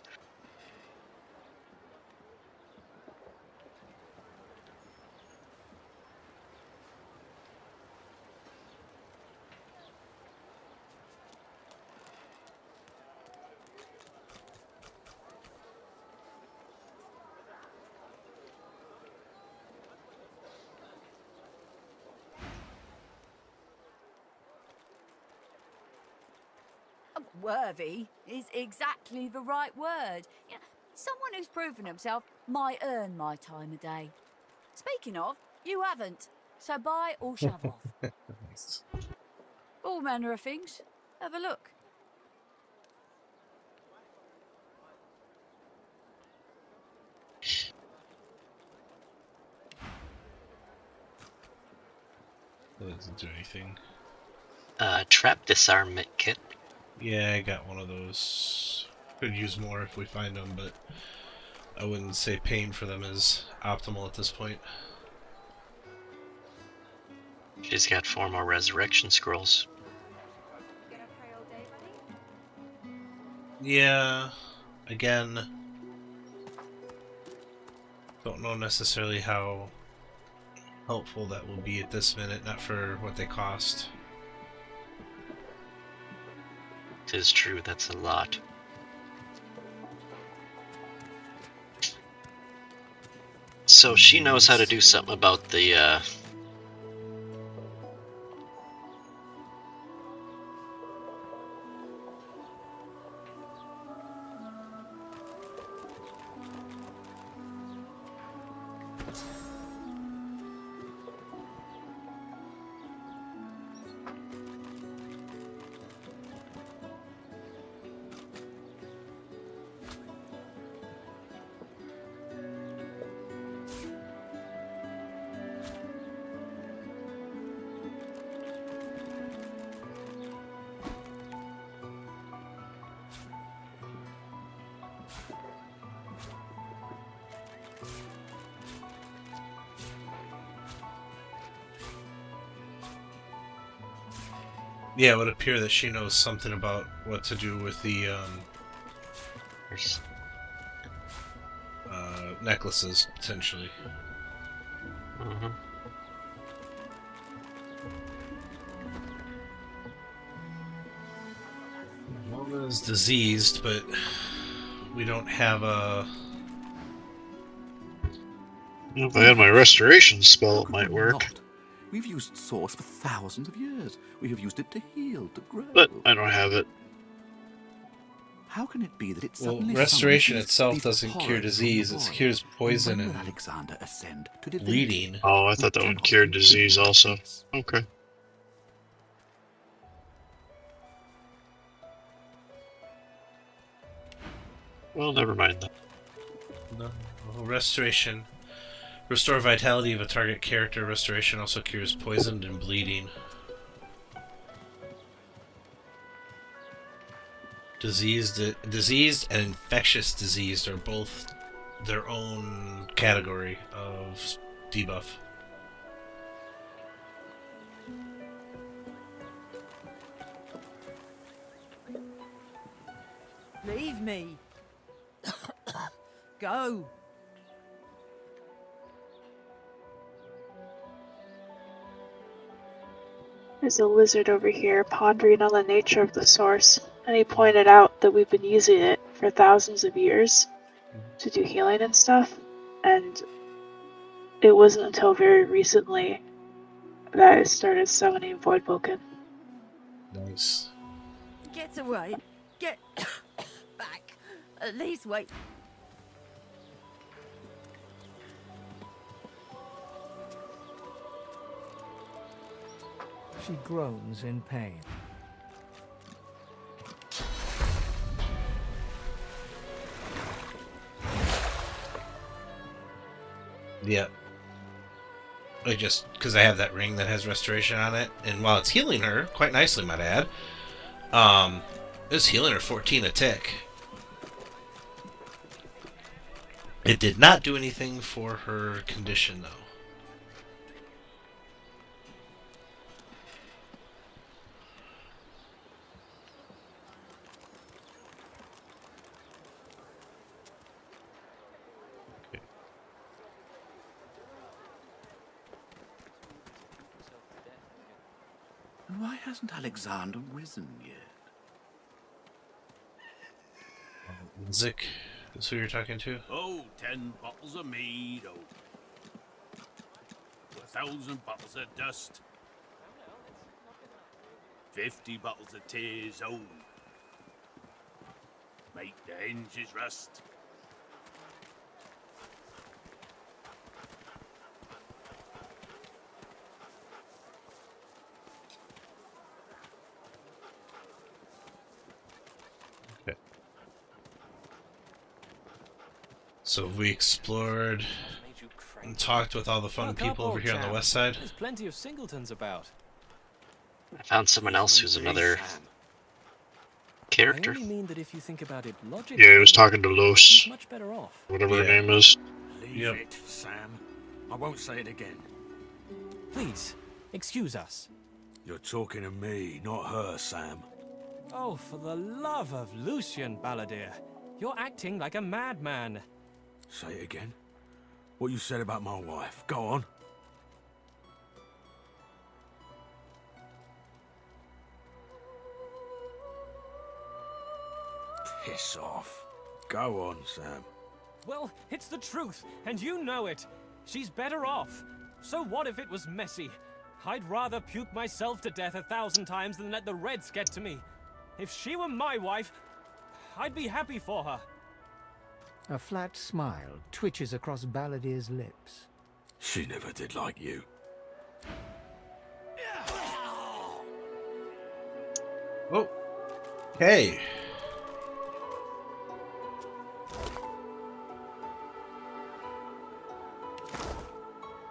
Worthy is exactly the right word. You know, someone who's proven himself might earn my time of day. Speaking of, you haven't, so bye or shove off. Nice. All manner of things. Have a look. That doesn't do anything. Trap disarmament kit. Yeah, I got one of those. Could use more if we find them, but I wouldn't say paying for them is optimal at this point. She's got 4 more resurrection scrolls. Yeah, again, don't know necessarily how helpful that will be at this minute, not for what they cost. 'Tis true, that's a lot. So she knows how to do something about the, Yeah, it would appear that she knows something about what to do with the necklaces, potentially. One is diseased, but we don't have a... If I had my restoration spell, it might work. Not. We've used Source for thousands of years. We have used it to heal, to grow. But I don't have it. How can it be that it Well, suddenly restoration summons itself these doesn't cure horrors from the disease. It void? cures poison When will and Alexander ascend to divinity? bleeding. Oh, I thought that would cure disease also. Okay. Well, never mind then. No. Well, restoration. Restore vitality of a target character. Restoration also cures poison and bleeding. Diseased and infectious diseased are both their own category of debuff. Leave me. Go. There's a lizard over here pondering on the nature of the source, and he pointed out that we've been using it for thousands of years to do healing and stuff, and it wasn't until very recently that it started summoning Voidwoken. Nice. Get away. Get back. At least wait. She groans in pain. Yeah. I just, because I have that ring that has restoration on it, and while it's healing her, quite nicely, might I add, it's healing her 14 a tick. It did not do anything for her condition, though. Why hasn't Alexander risen yet? Zik is who you're talking to? Oh, 10 bottles of mead, oh. 1,000 bottles of dust. 50 bottles of tears, oh. Make the hinges rust. Okay. So we explored and talked with all the fun people over here on the west side. There's plenty of singletons about. I found someone else who's another character. I only mean that if you think about it logically, Yeah, he was talking to Los. he's much better off. Whatever her name is. Leave it, Sam. I won't say it again. Please, excuse us. You're talking to me, not her, Sam. Oh, for the love of Lucian, Balladeer. You're acting like a madman. Say it again. What you said about my wife. Go on. Piss off. Go on, Sam. Well, it's the truth, and you know it. She's better off. So what if it was messy? I'd rather puke myself to death 1,000 times than let the Reds get to me. If she were my wife, I'd be happy for her. A flat smile twitches across Balladeer's lips. She never did like you. Oh. Hey.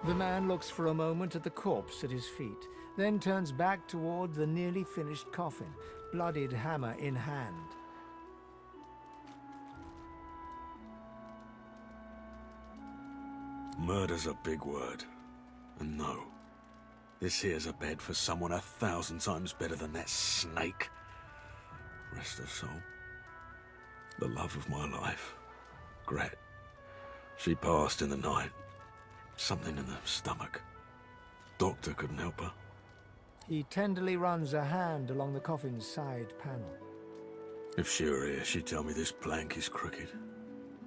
The man looks for a moment at the corpse at his feet, then turns back toward the nearly finished coffin, bloodied hammer in hand. Murder's a big word. And no, This here's a bed for someone 1,000 times better than that snake. Rest her soul. The love of my life. Gret. She passed in the night. Something in the stomach. Doctor couldn't help her. He tenderly runs a hand along the coffin's side panel. If she were here, she'd tell me this plank is crooked.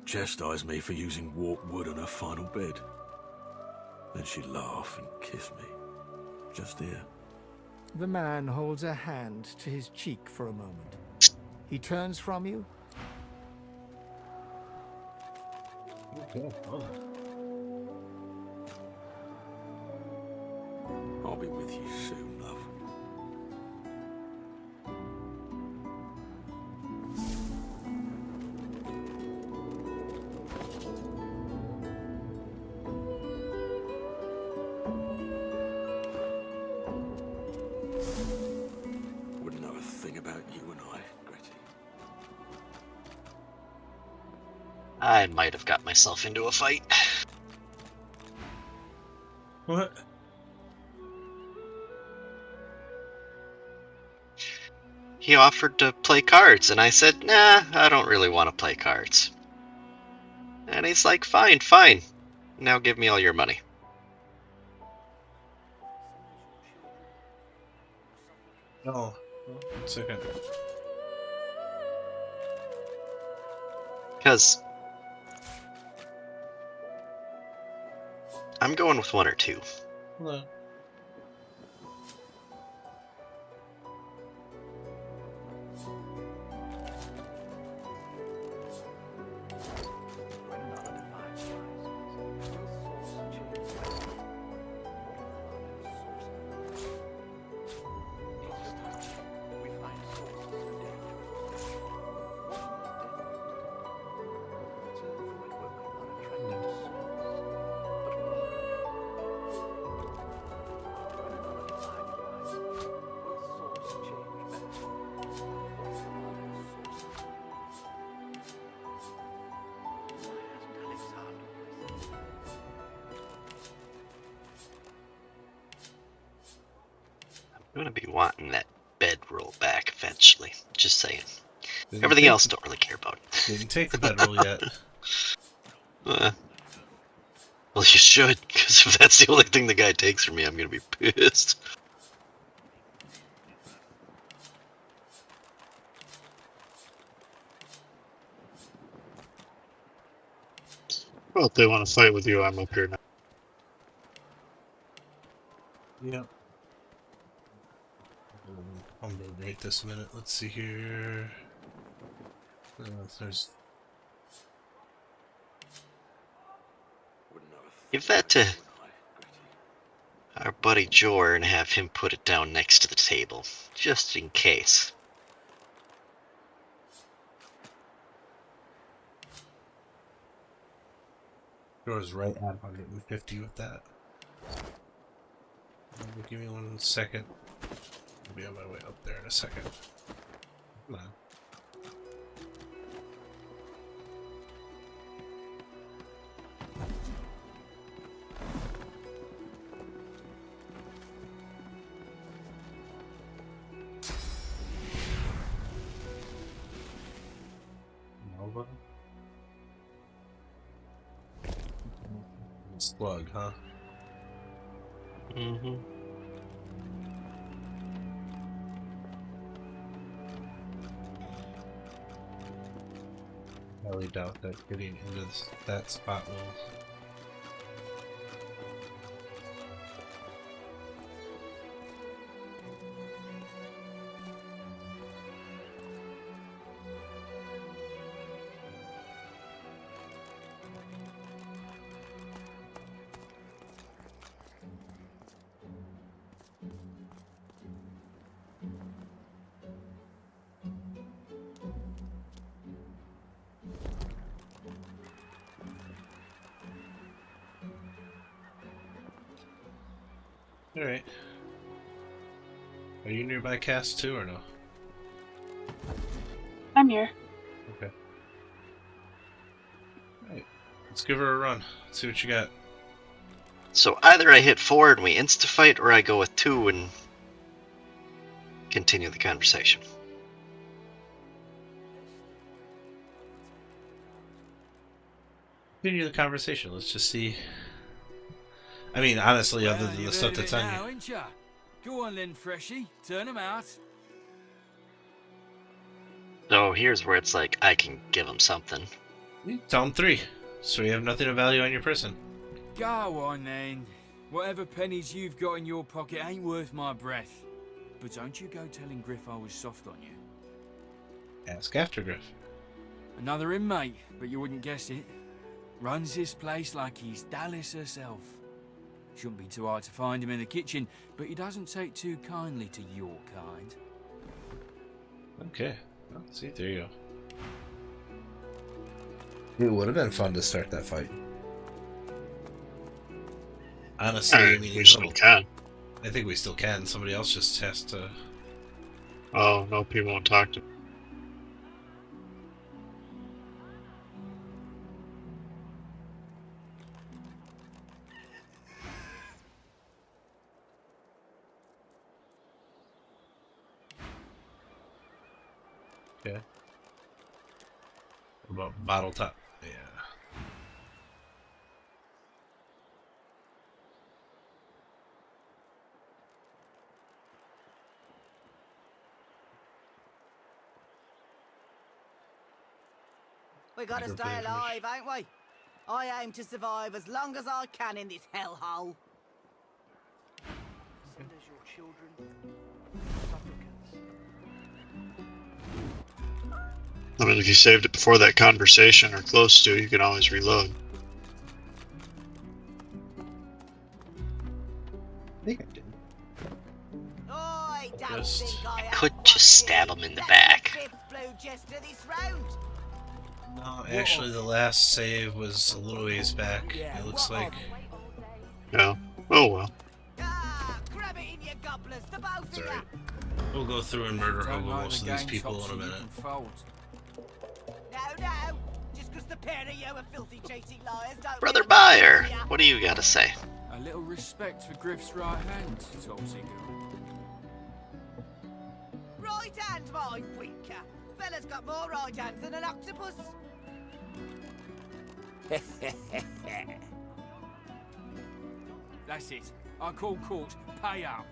Chastise me for using warped wood on her final bed. Then she'd laugh and kiss me. Just here. The man holds a hand to his cheek for a moment. He turns from you. I'll be with you soon, love. Wouldn't know a thing about you and I, Gretty. I might have got myself into a fight. What? He offered to play cards, and I said, nah, I don't really want to play cards. And he's like, fine, fine. Now give me all your money. Oh, 1 second. Because I'm going with one or two. Hello. I'm going to be wanting that bedroll back eventually. Just saying. Didn't Everything take- else don't really care about. Didn't take the bedroll yet. Well, you should, because if that's the only thing the guy takes from me, I'm going to be pissed. Well, if they want to fight with you, I'm up here now. Yep. I'm gonna rate this a minute. Let's see here. There's. Give that to our buddy Jor and have him put it down next to the table, just in case. Yours right at 150 with that. Give me 1 second. I'll be on my way up there in a second. Come on. Nova? Slug, huh? Mm-hmm. I highly doubt that getting into that spot will. Alright. Are you nearby, Cass, too, or no? I'm here. Okay. Alright. Let's give her a run. Let's see what you got. So either I hit 4 and we insta-fight, or I go with 2 and continue the conversation. Continue the conversation. Let's just see. I mean, honestly, other than the stuff that's on now, you. ain't ya? Go on then, Freshie. Turn 'em out. So here's where it's like, I can give him something. Tell him 3. So you have nothing of value on your person. Go on then. Whatever pennies you've got in your pocket ain't worth my breath. But don't you go telling Griff I was soft on you. Ask after Griff. Another inmate, but you wouldn't guess it. Runs this place like he's Dallas herself. Shouldn't be too hard to find him in the kitchen, but he doesn't take too kindly to your kind. Okay. Well, see, there you go. It would have been fun to start that fight. Honestly, I mean, we still can. I think we still can. Somebody else just has to. Oh, no, people won't talk to me. Okay. What about bottle top? Yeah. We gotta stay alive, ain't we? I aim to survive as long as I can in this hellhole. Send us your children, supplicants. I mean, if you saved it before that conversation or close to, you can always reload. I think I did. I don't Just- think I Could just stab him in the back. fifth blue jester this round. No, actually, the last save was a little ways back. It looks like. Yeah. Oh well. Grab it in your gobblers, the both It's of alright. you. We'll go through and murder Don't hobo like most the of these game people chops in a so you minute. can fold. No, just because the pair of you are filthy cheating liars don't Brother mean Buyer, I'm ya. what do you got to say? A little respect for Griff's right hand, Topsy girl. Right hand, my winker. Fella's got more right hands than an octopus. That's it. I call court. Pay up.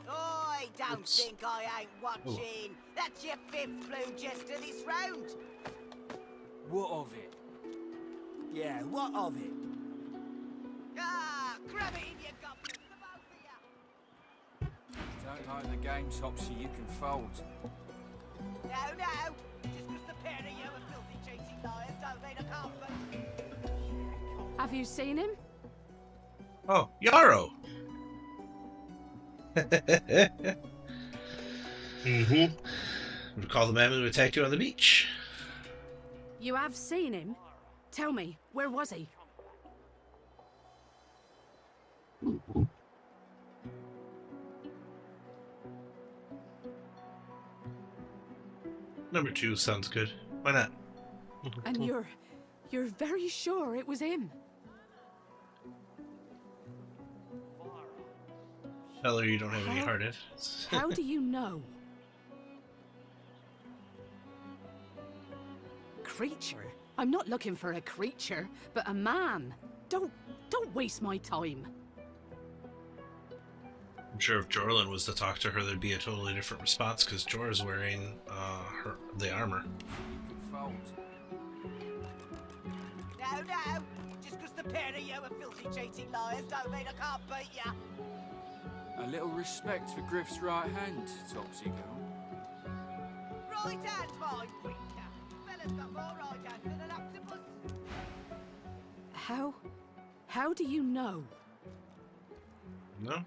I don't Oops. think I ain't watching. That's your fifth blue jester this round. What of it? Yeah, what of it? Grab it in your gobblers, the both of you. Don't like the game, Topsy, you can fold. No, just because the pair of you are filthy cheating liars don't mean I can't be. Have you seen him? Oh, Yarrow! Mm-hmm. Recall the man who attacked you on the beach. You have seen him? Tell me, where was he? Number 2 sounds good. Why not? And you're very sure it was him? Tell her you don't have any heart in. How do you know? Creature? I'm not looking for a creature, but a man. Don't waste my time. I'm sure if Jorlin was to talk to her, there'd be a totally different response because Jor's wearing the armor. Fold. No, just because the pair of you are filthy cheating liars don't mean I can't beat ya. A little respect for Griff's right hand, Topsy girl. Right hand, my winker. Fella's got more right hands than an octopus. How do you know? No?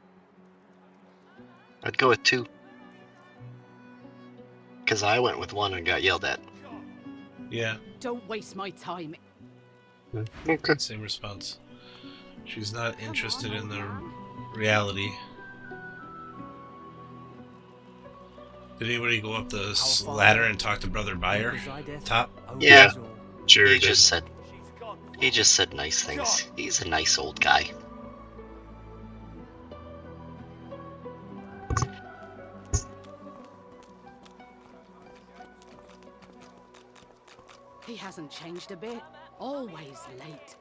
I'd go with 2. Because I went with 1 and got yelled at. Yeah. Don't waste my time. Okay. Same response. She's not interested in the reality. Did anybody go up the ladder and talk to Brother Buyer? Top? Yeah. Sure He did. just said nice things. He's a nice old guy. He hasn't changed a bit. Always late.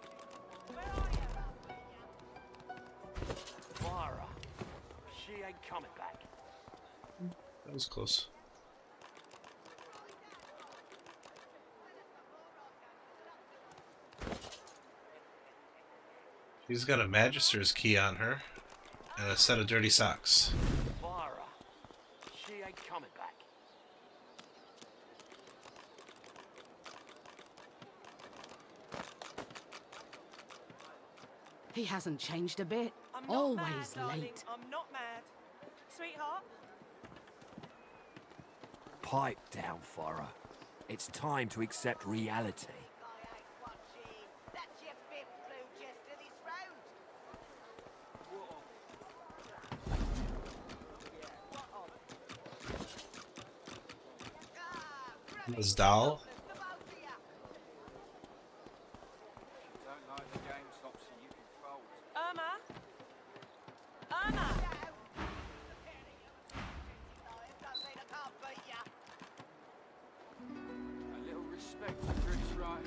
Clara, she ain't coming back. That was close. She's got a Magister's key on her and a set of dirty socks. Clara, she ain't coming back. He hasn't changed a bit. I'm not Always mad, darling. late. I'm not mad. Sweetheart? Pipe down, Farah. It's time to accept reality. Miss Doll? Irma? Irma?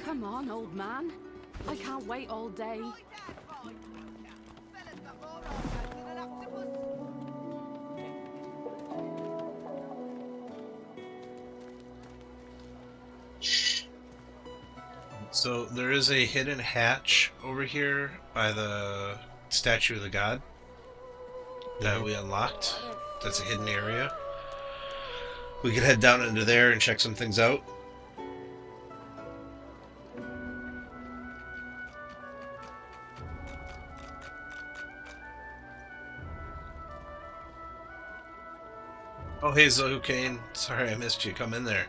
Come on, old man. I can't wait all day. So there is a hidden hatch over here by the statue of the god that we unlocked. That's a hidden area. We could head down into there and check some things out. Oh, hey, Zoe Kane. Sorry I missed you. Come in there.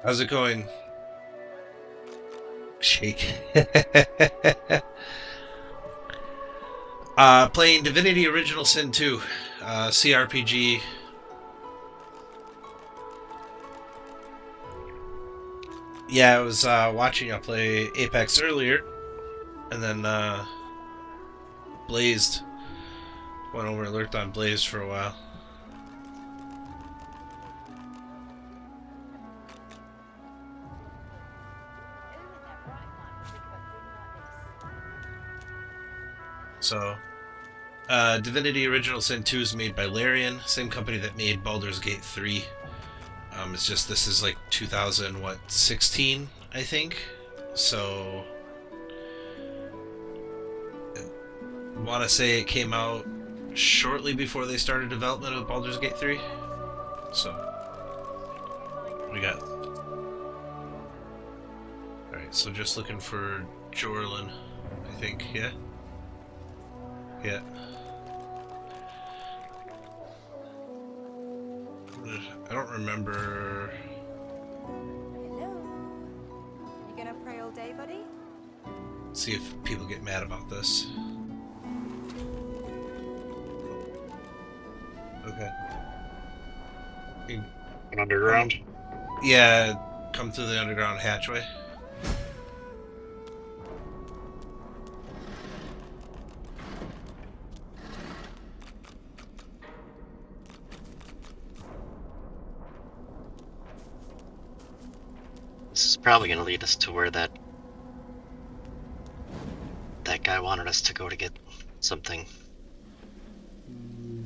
How's it going? Shake. Playing Divinity Original Sin 2, CRPG. Yeah, I was watching you play Apex earlier, and then Blazed. Went over and lurked on Blazed for a while. So, Divinity Original Sin 2 is made by Larian, same company that made Baldur's Gate 3. It's just this is like 2016, I think. So, I want to say it came out shortly before they started development of Baldur's Gate 3. So, we got. Alright, so just looking for Jorlin, I think, yeah? Yeah. I don't remember. Hello. You gonna pray all day, buddy? See if people get mad about this. Okay. Underground? Yeah, come through the underground hatchway. This is probably going to lead us to where that guy wanted us to go to get something.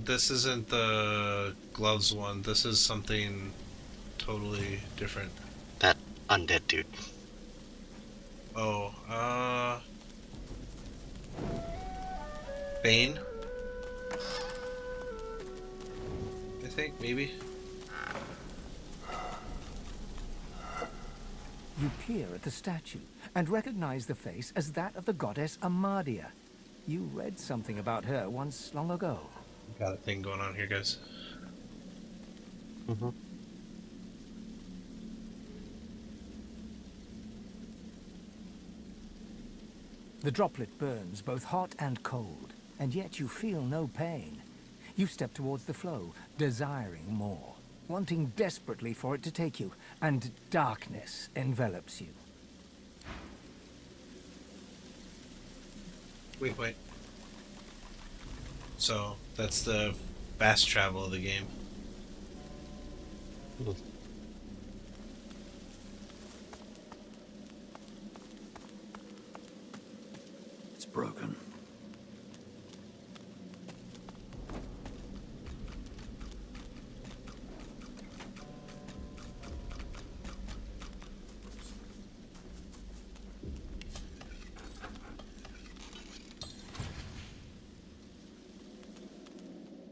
This isn't the gloves one. This is something totally different. That undead dude. Oh, Bane? I think, maybe. You peer at the statue and recognize the face as that of the goddess Amadia. You read something about her once long ago. Got a thing going on here, guys. Mm-hmm. The droplet burns both hot and cold, and yet you feel no pain. You step towards the flow, desiring more, wanting desperately for it to take you, and darkness envelops you. Wait. So, that's the fast travel of the game. It's broken.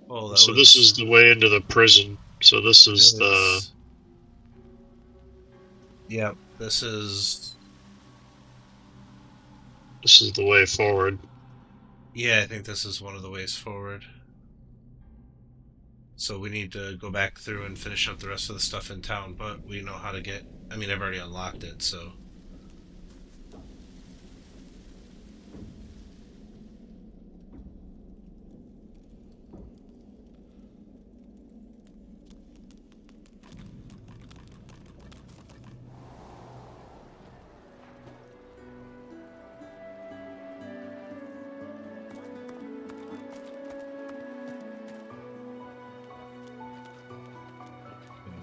Oh, So this is the way into the prison. So this is the... Yep, this is the way forward. Yeah, I think this is one of the ways forward. So we need to go back through and finish up the rest of the stuff in town, but we know how to get... I mean, I've already unlocked it, so...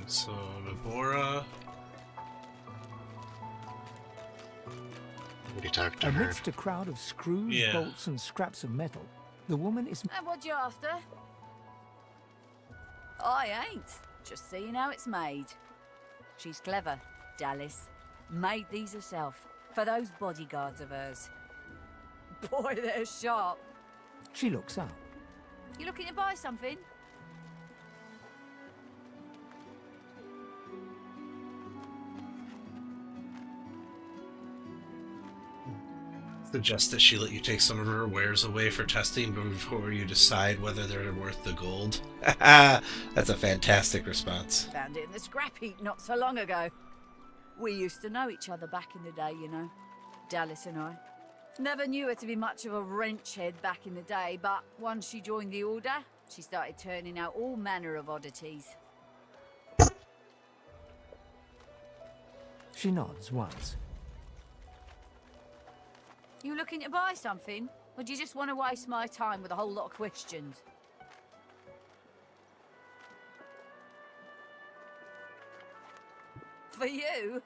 So, Nabora... What do you talk to her? Amidst a crowd of screws, Yeah. bolts, and scraps of metal, the woman is... And what you after? I ain't. Just seeing how it's made. She's clever, Dallas. Made these herself, for those bodyguards of hers. Boy, they're sharp. She looks up. You looking to buy something? Suggest that she let you take some of her wares away for testing before you decide whether they're worth the gold. That's a fantastic response. Found it in the scrap heap not so long ago. We used to know each other back in the day, you know. Dallas and I. Never knew her to be much of a wrench head back in the day, but once she joined the Order, she started turning out all manner of oddities. She nods once. You looking to buy something? Or do you just want to waste my time with a whole lot of questions? For you?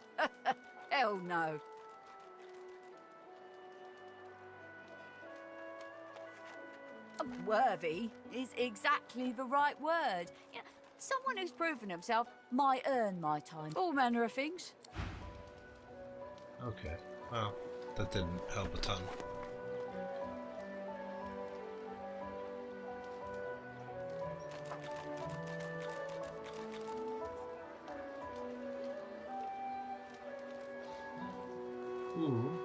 Hell no. Worthy is exactly the right word. You know, someone who's proven himself might earn my time. All manner of things. Okay. Well, that didn't help a ton. Ooh.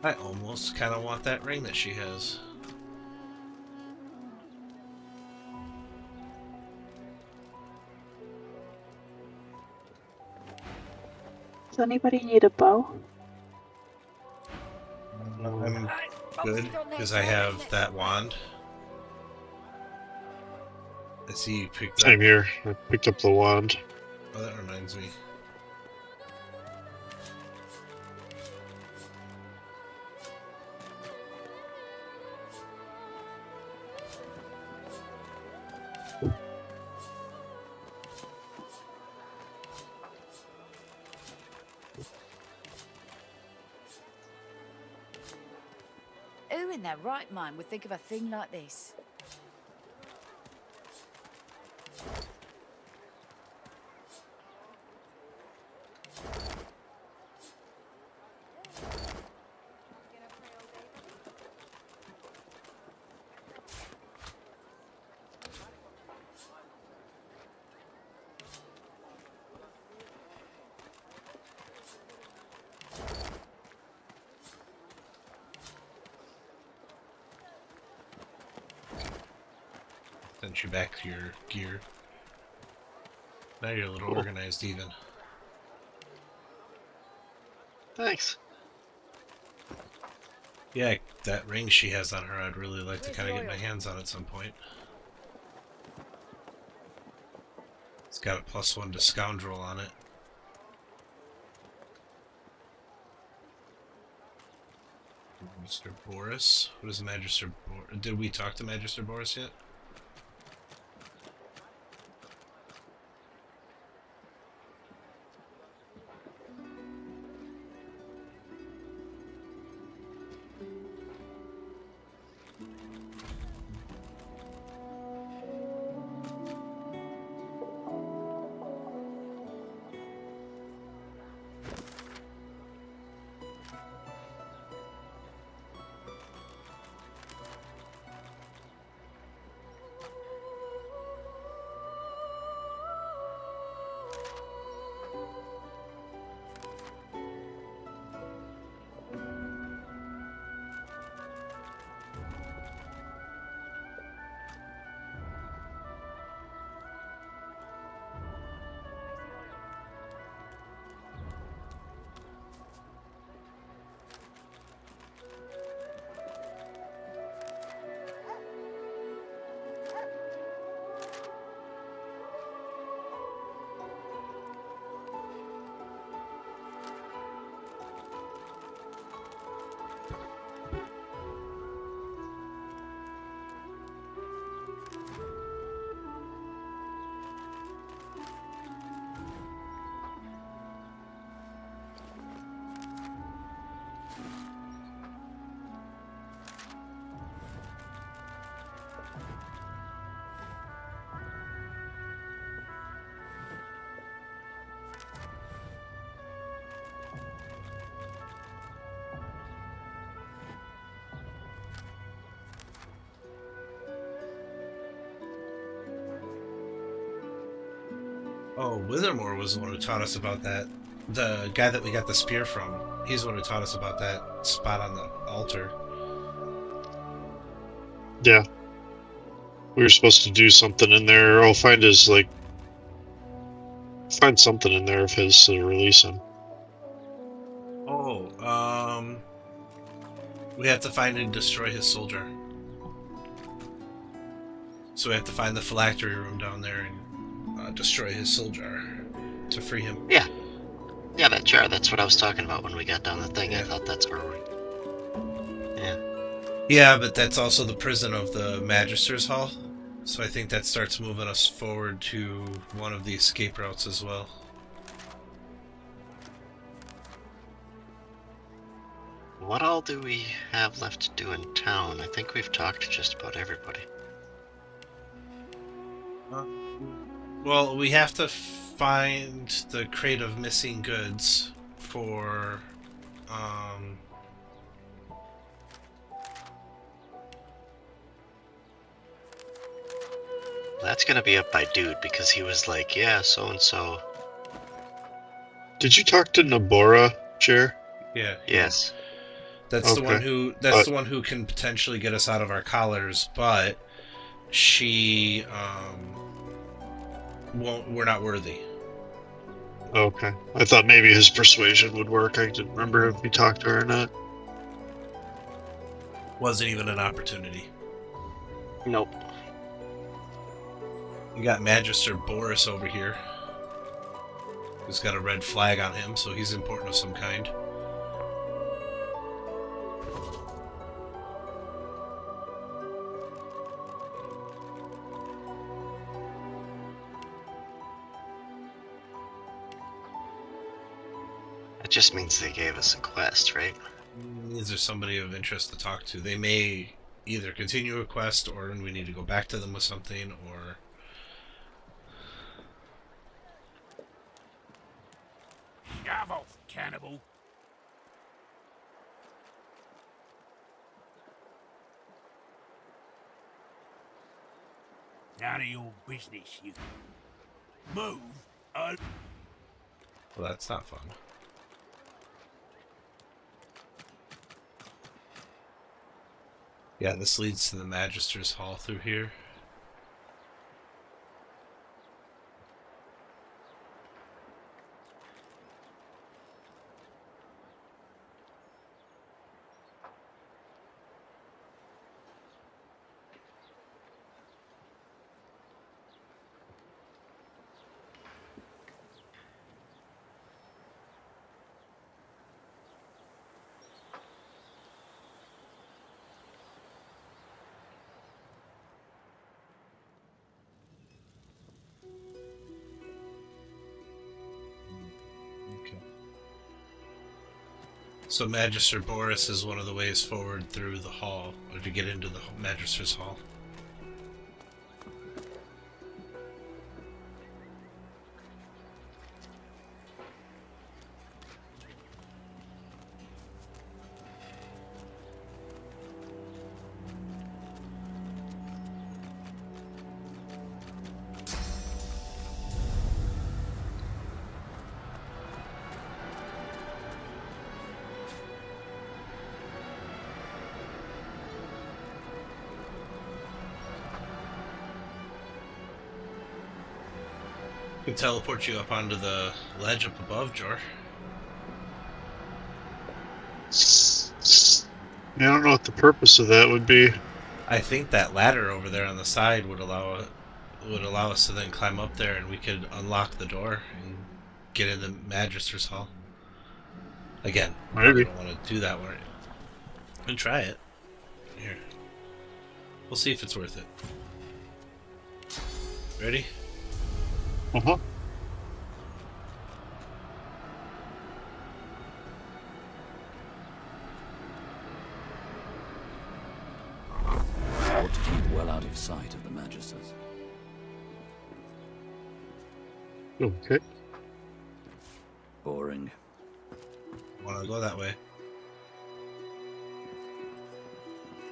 I almost kind of want that ring that she has. Does anybody need a bow? I'm good, because I have that wand. I see you picked up... Same here. I picked up the wand. Oh, that reminds me. Who in their right mind would think of a thing like this? Sent you back to your gear. Now you're a little Cool. organized, even. Thanks. Yeah, that ring she has on her, I'd really like to kind of get my hands on at some point. It's got a +1 to scoundrel on it. Magister Boris? What is Magister Boris? Did we talk to Magister Boris yet? Oh, Withermore was the one who taught us about that. The guy that we got the spear from. He's the one who taught us about that spot on the altar. Yeah. We were supposed to do something in there. I'll find his, like... Find something in there of his to release him. Oh, we have to find and destroy his soldier. So we have to find the phylactery room down there and destroy his soldier to free him. Yeah. Yeah, that's what I was talking about when we got down the thing. Yeah. I thought that's where we... Yeah. Yeah, but that's also the prison of the Magister's Hall. So I think that starts moving us forward to one of the escape routes as well. What all do we have left to do in town? I think we've talked to just about everybody. Well, we have to find the crate of missing goods for, That's gonna be up by Dude, because he was like, yeah, so-and-so. Did you talk to Nabora, Chair? Yeah. Yes. That's the one who. That's the one who can potentially get us out of our collars, but she won't. We're not worthy. Okay. I thought maybe his persuasion would work. I didn't remember if he talked to her or not. Wasn't even an opportunity. Nope. You got Magister Boris over here, who's got a red flag on him, so he's important of some kind. It just means they gave us a quest, right? Is there somebody of interest to talk to? They may either continue a quest, or we need to go back to them with something, or... Shove off, cannibal. None of your business, you. Move. Well, that's not fun. Yeah, this leads to the Magister's Hall through here. So Magister Boris is one of the ways forward through the hall, or to get into the Magister's hall. Can teleport you up onto the ledge up above, Jor. Yeah, I don't know what the purpose of that would be. I think that ladder over there on the side would allow us to then climb up there, and we could unlock the door and get in the Magister's hall. Again, maybe. I don't want to do that one. And try it. Here, we'll see if it's worth it. Ready? Uh-huh. Ought to keep well out of sight of the Magisters. Okay. Boring. Want to go that way?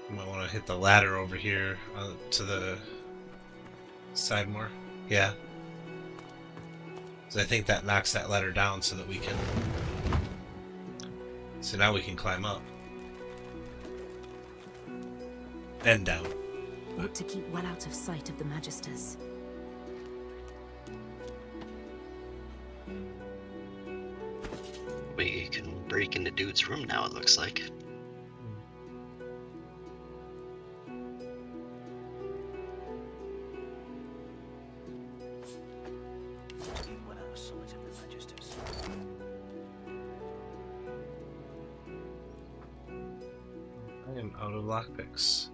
You might want to hit the ladder over here to the side more. Yeah. So I think that knocks that ladder down so that we can... So now we can climb up. And down. Ought to keep well out of sight of the Magisters. We can break into dude's room now, it looks like. I am out of lockpicks.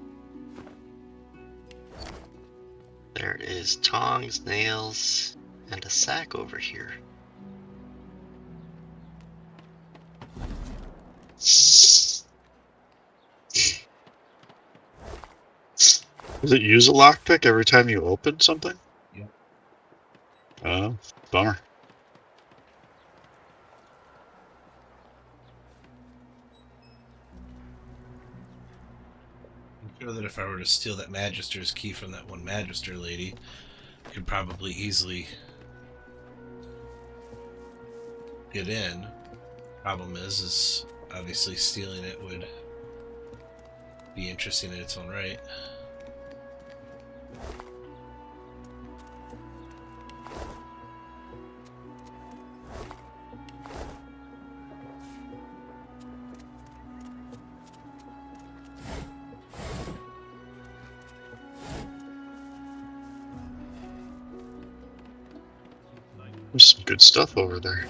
There is tongs, nails, and a sack over here. Does it use a lockpick every time you open something? Yeah. Oh, bummer. I'm sure that if I were to steal that Magister's key from that one Magister lady, I could probably easily get in. Problem is obviously stealing it would be interesting in its own right. There's some good stuff over there.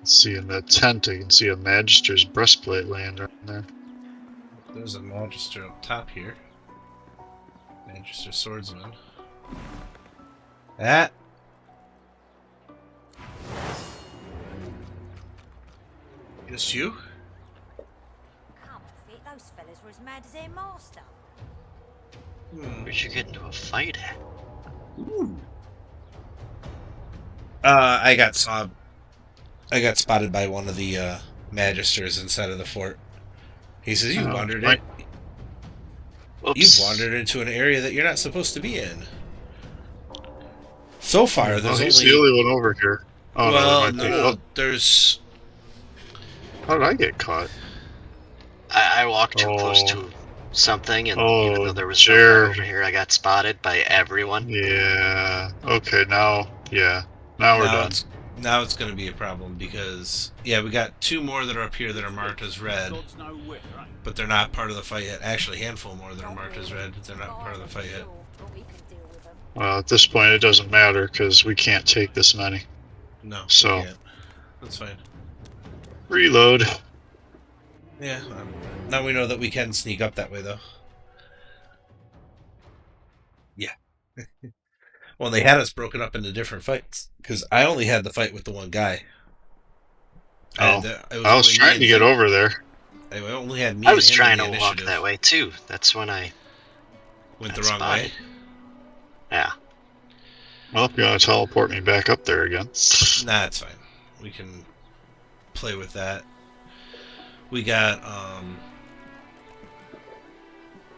See in that tent, I can see a Magister's breastplate laying right there. There's a Magister up top here. Magister swordsman. Ah! Just you? Come, fit, those fellas were as mad as their master. Where'd you get into a fight at? I got spotted by one of the Magisters inside of the fort. He says, "You wandered in. You've wandered into an area that you're not supposed to be in." So far, there's he's only the only one over here. Oh, well, no, there's. How did I get caught? I walked too close to something, and even though there was no sure. guy over here, I got spotted by everyone. Yeah. Okay, now, yeah. Now we're done. Now it's going to be a problem because, yeah, we got two more that are up here that are marked as red, but they're not part of the fight yet. Actually, a handful more that are marked as red, but they're not part of the fight yet. Well, at this point, it doesn't matter because we can't take this many. No, so we can't. That's fine. Reload. Yeah, now we know that we can sneak up that way, though. Yeah. Well, they had us broken up into different fights because I only had the fight with the one guy. Oh, I was trying to get over there. I only had me I and was him trying in the to initiative. walk that way too. That's when I Went the got wrong spotted. way. Yeah. Well, if you want to teleport me back up there again. Nah, it's fine. We can play with that. We got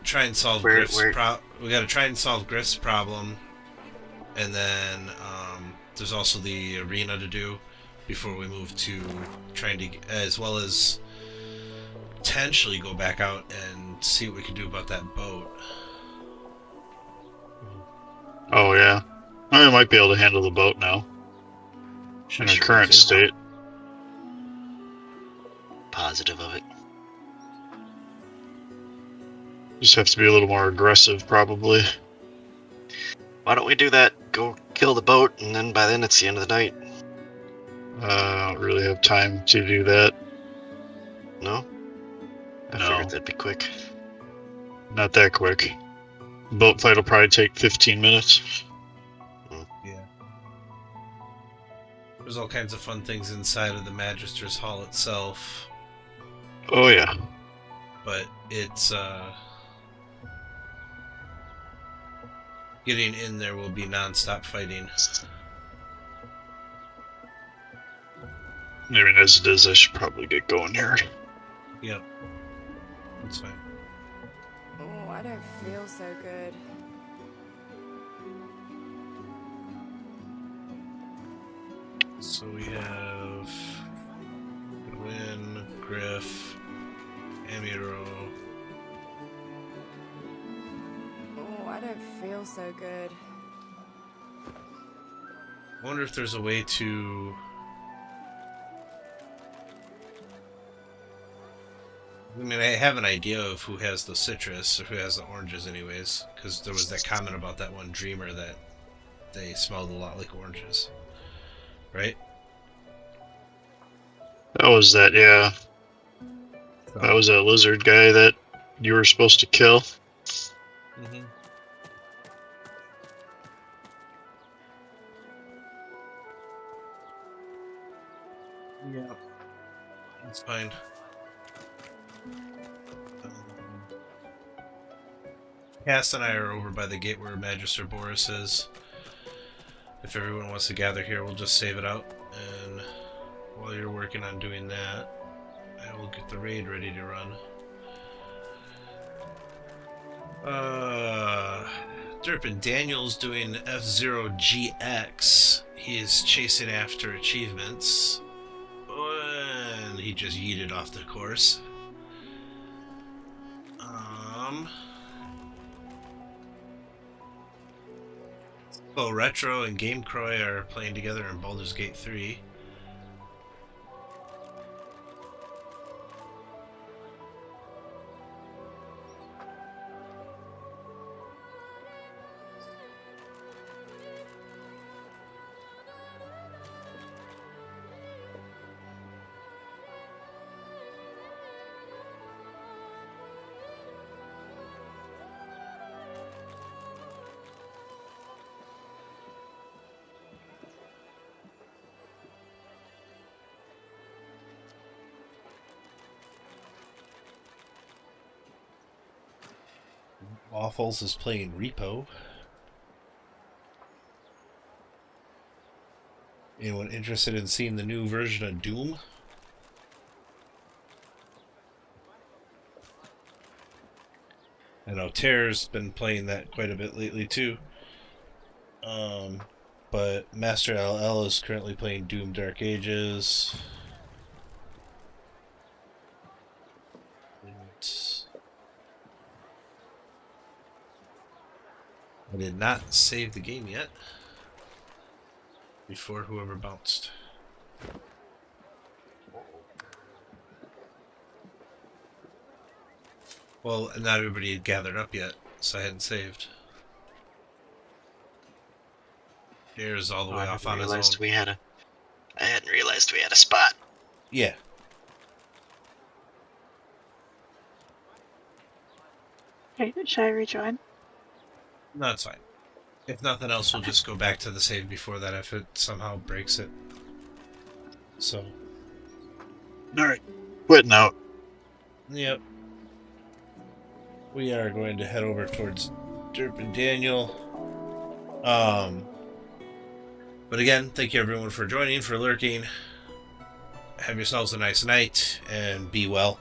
try and solve Griff's we got to try and solve Griff's problem, and then there's also the arena to do before we move to trying to, as well as potentially go back out and see what we can do about that boat. Oh yeah, I might be able to handle the boat now. In our current state. Positive of it. Just have to be a little more aggressive, probably. Why don't we do that? Go kill the boat, and then by then it's the end of the night. I don't really have time to do that. No? I figured that'd be quick. Not that quick. Boat fight will probably take 15 minutes. Yeah. There's all kinds of fun things inside of the Magister's Hall itself. Oh yeah. But it's getting in there will be non-stop fighting. I mean, as it is, I should probably get going here. Yep. That's fine. Oh, I don't feel so good. So we have Gwyn, Griff, Amuro. Oh, I don't feel so good. I wonder if there's a way to... I mean, I have an idea of who has the citrus, or who has the oranges anyways, because there was that comment about that one dreamer that they smelled a lot like oranges. Right? That was that, yeah. That was that lizard guy that you were supposed to kill. Mm-hmm. Yeah. That's fine. Cass and I are over by the gate where Magister Boris is. If everyone wants to gather here, we'll just save it out. And while you're working on doing that, I will get the raid ready to run. Derpin Daniel's doing F0 GX. He is chasing after achievements. And he just yeeted off the course. Well, Retro and Game Croy are playing together in Baldur's Gate 3. Waffles is playing Repo. Anyone interested in seeing the new version of Doom? I know Terror's been playing that quite a bit lately too. But Master LL is currently playing Doom Dark Ages. I did not save the game yet. Before whoever bounced. Well, not everybody had gathered up yet, so I hadn't saved. Dare's all the way off on his own. I hadn't realized we had a spot. Yeah. Okay, should I rejoin? No, it's fine. If nothing else, we'll just go back to the save before that if it somehow breaks it. So. Alright. Quitting out. Yep. We are going to head over towards Derp and Daniel. But again, thank you everyone for joining, for lurking. Have yourselves a nice night, and be well.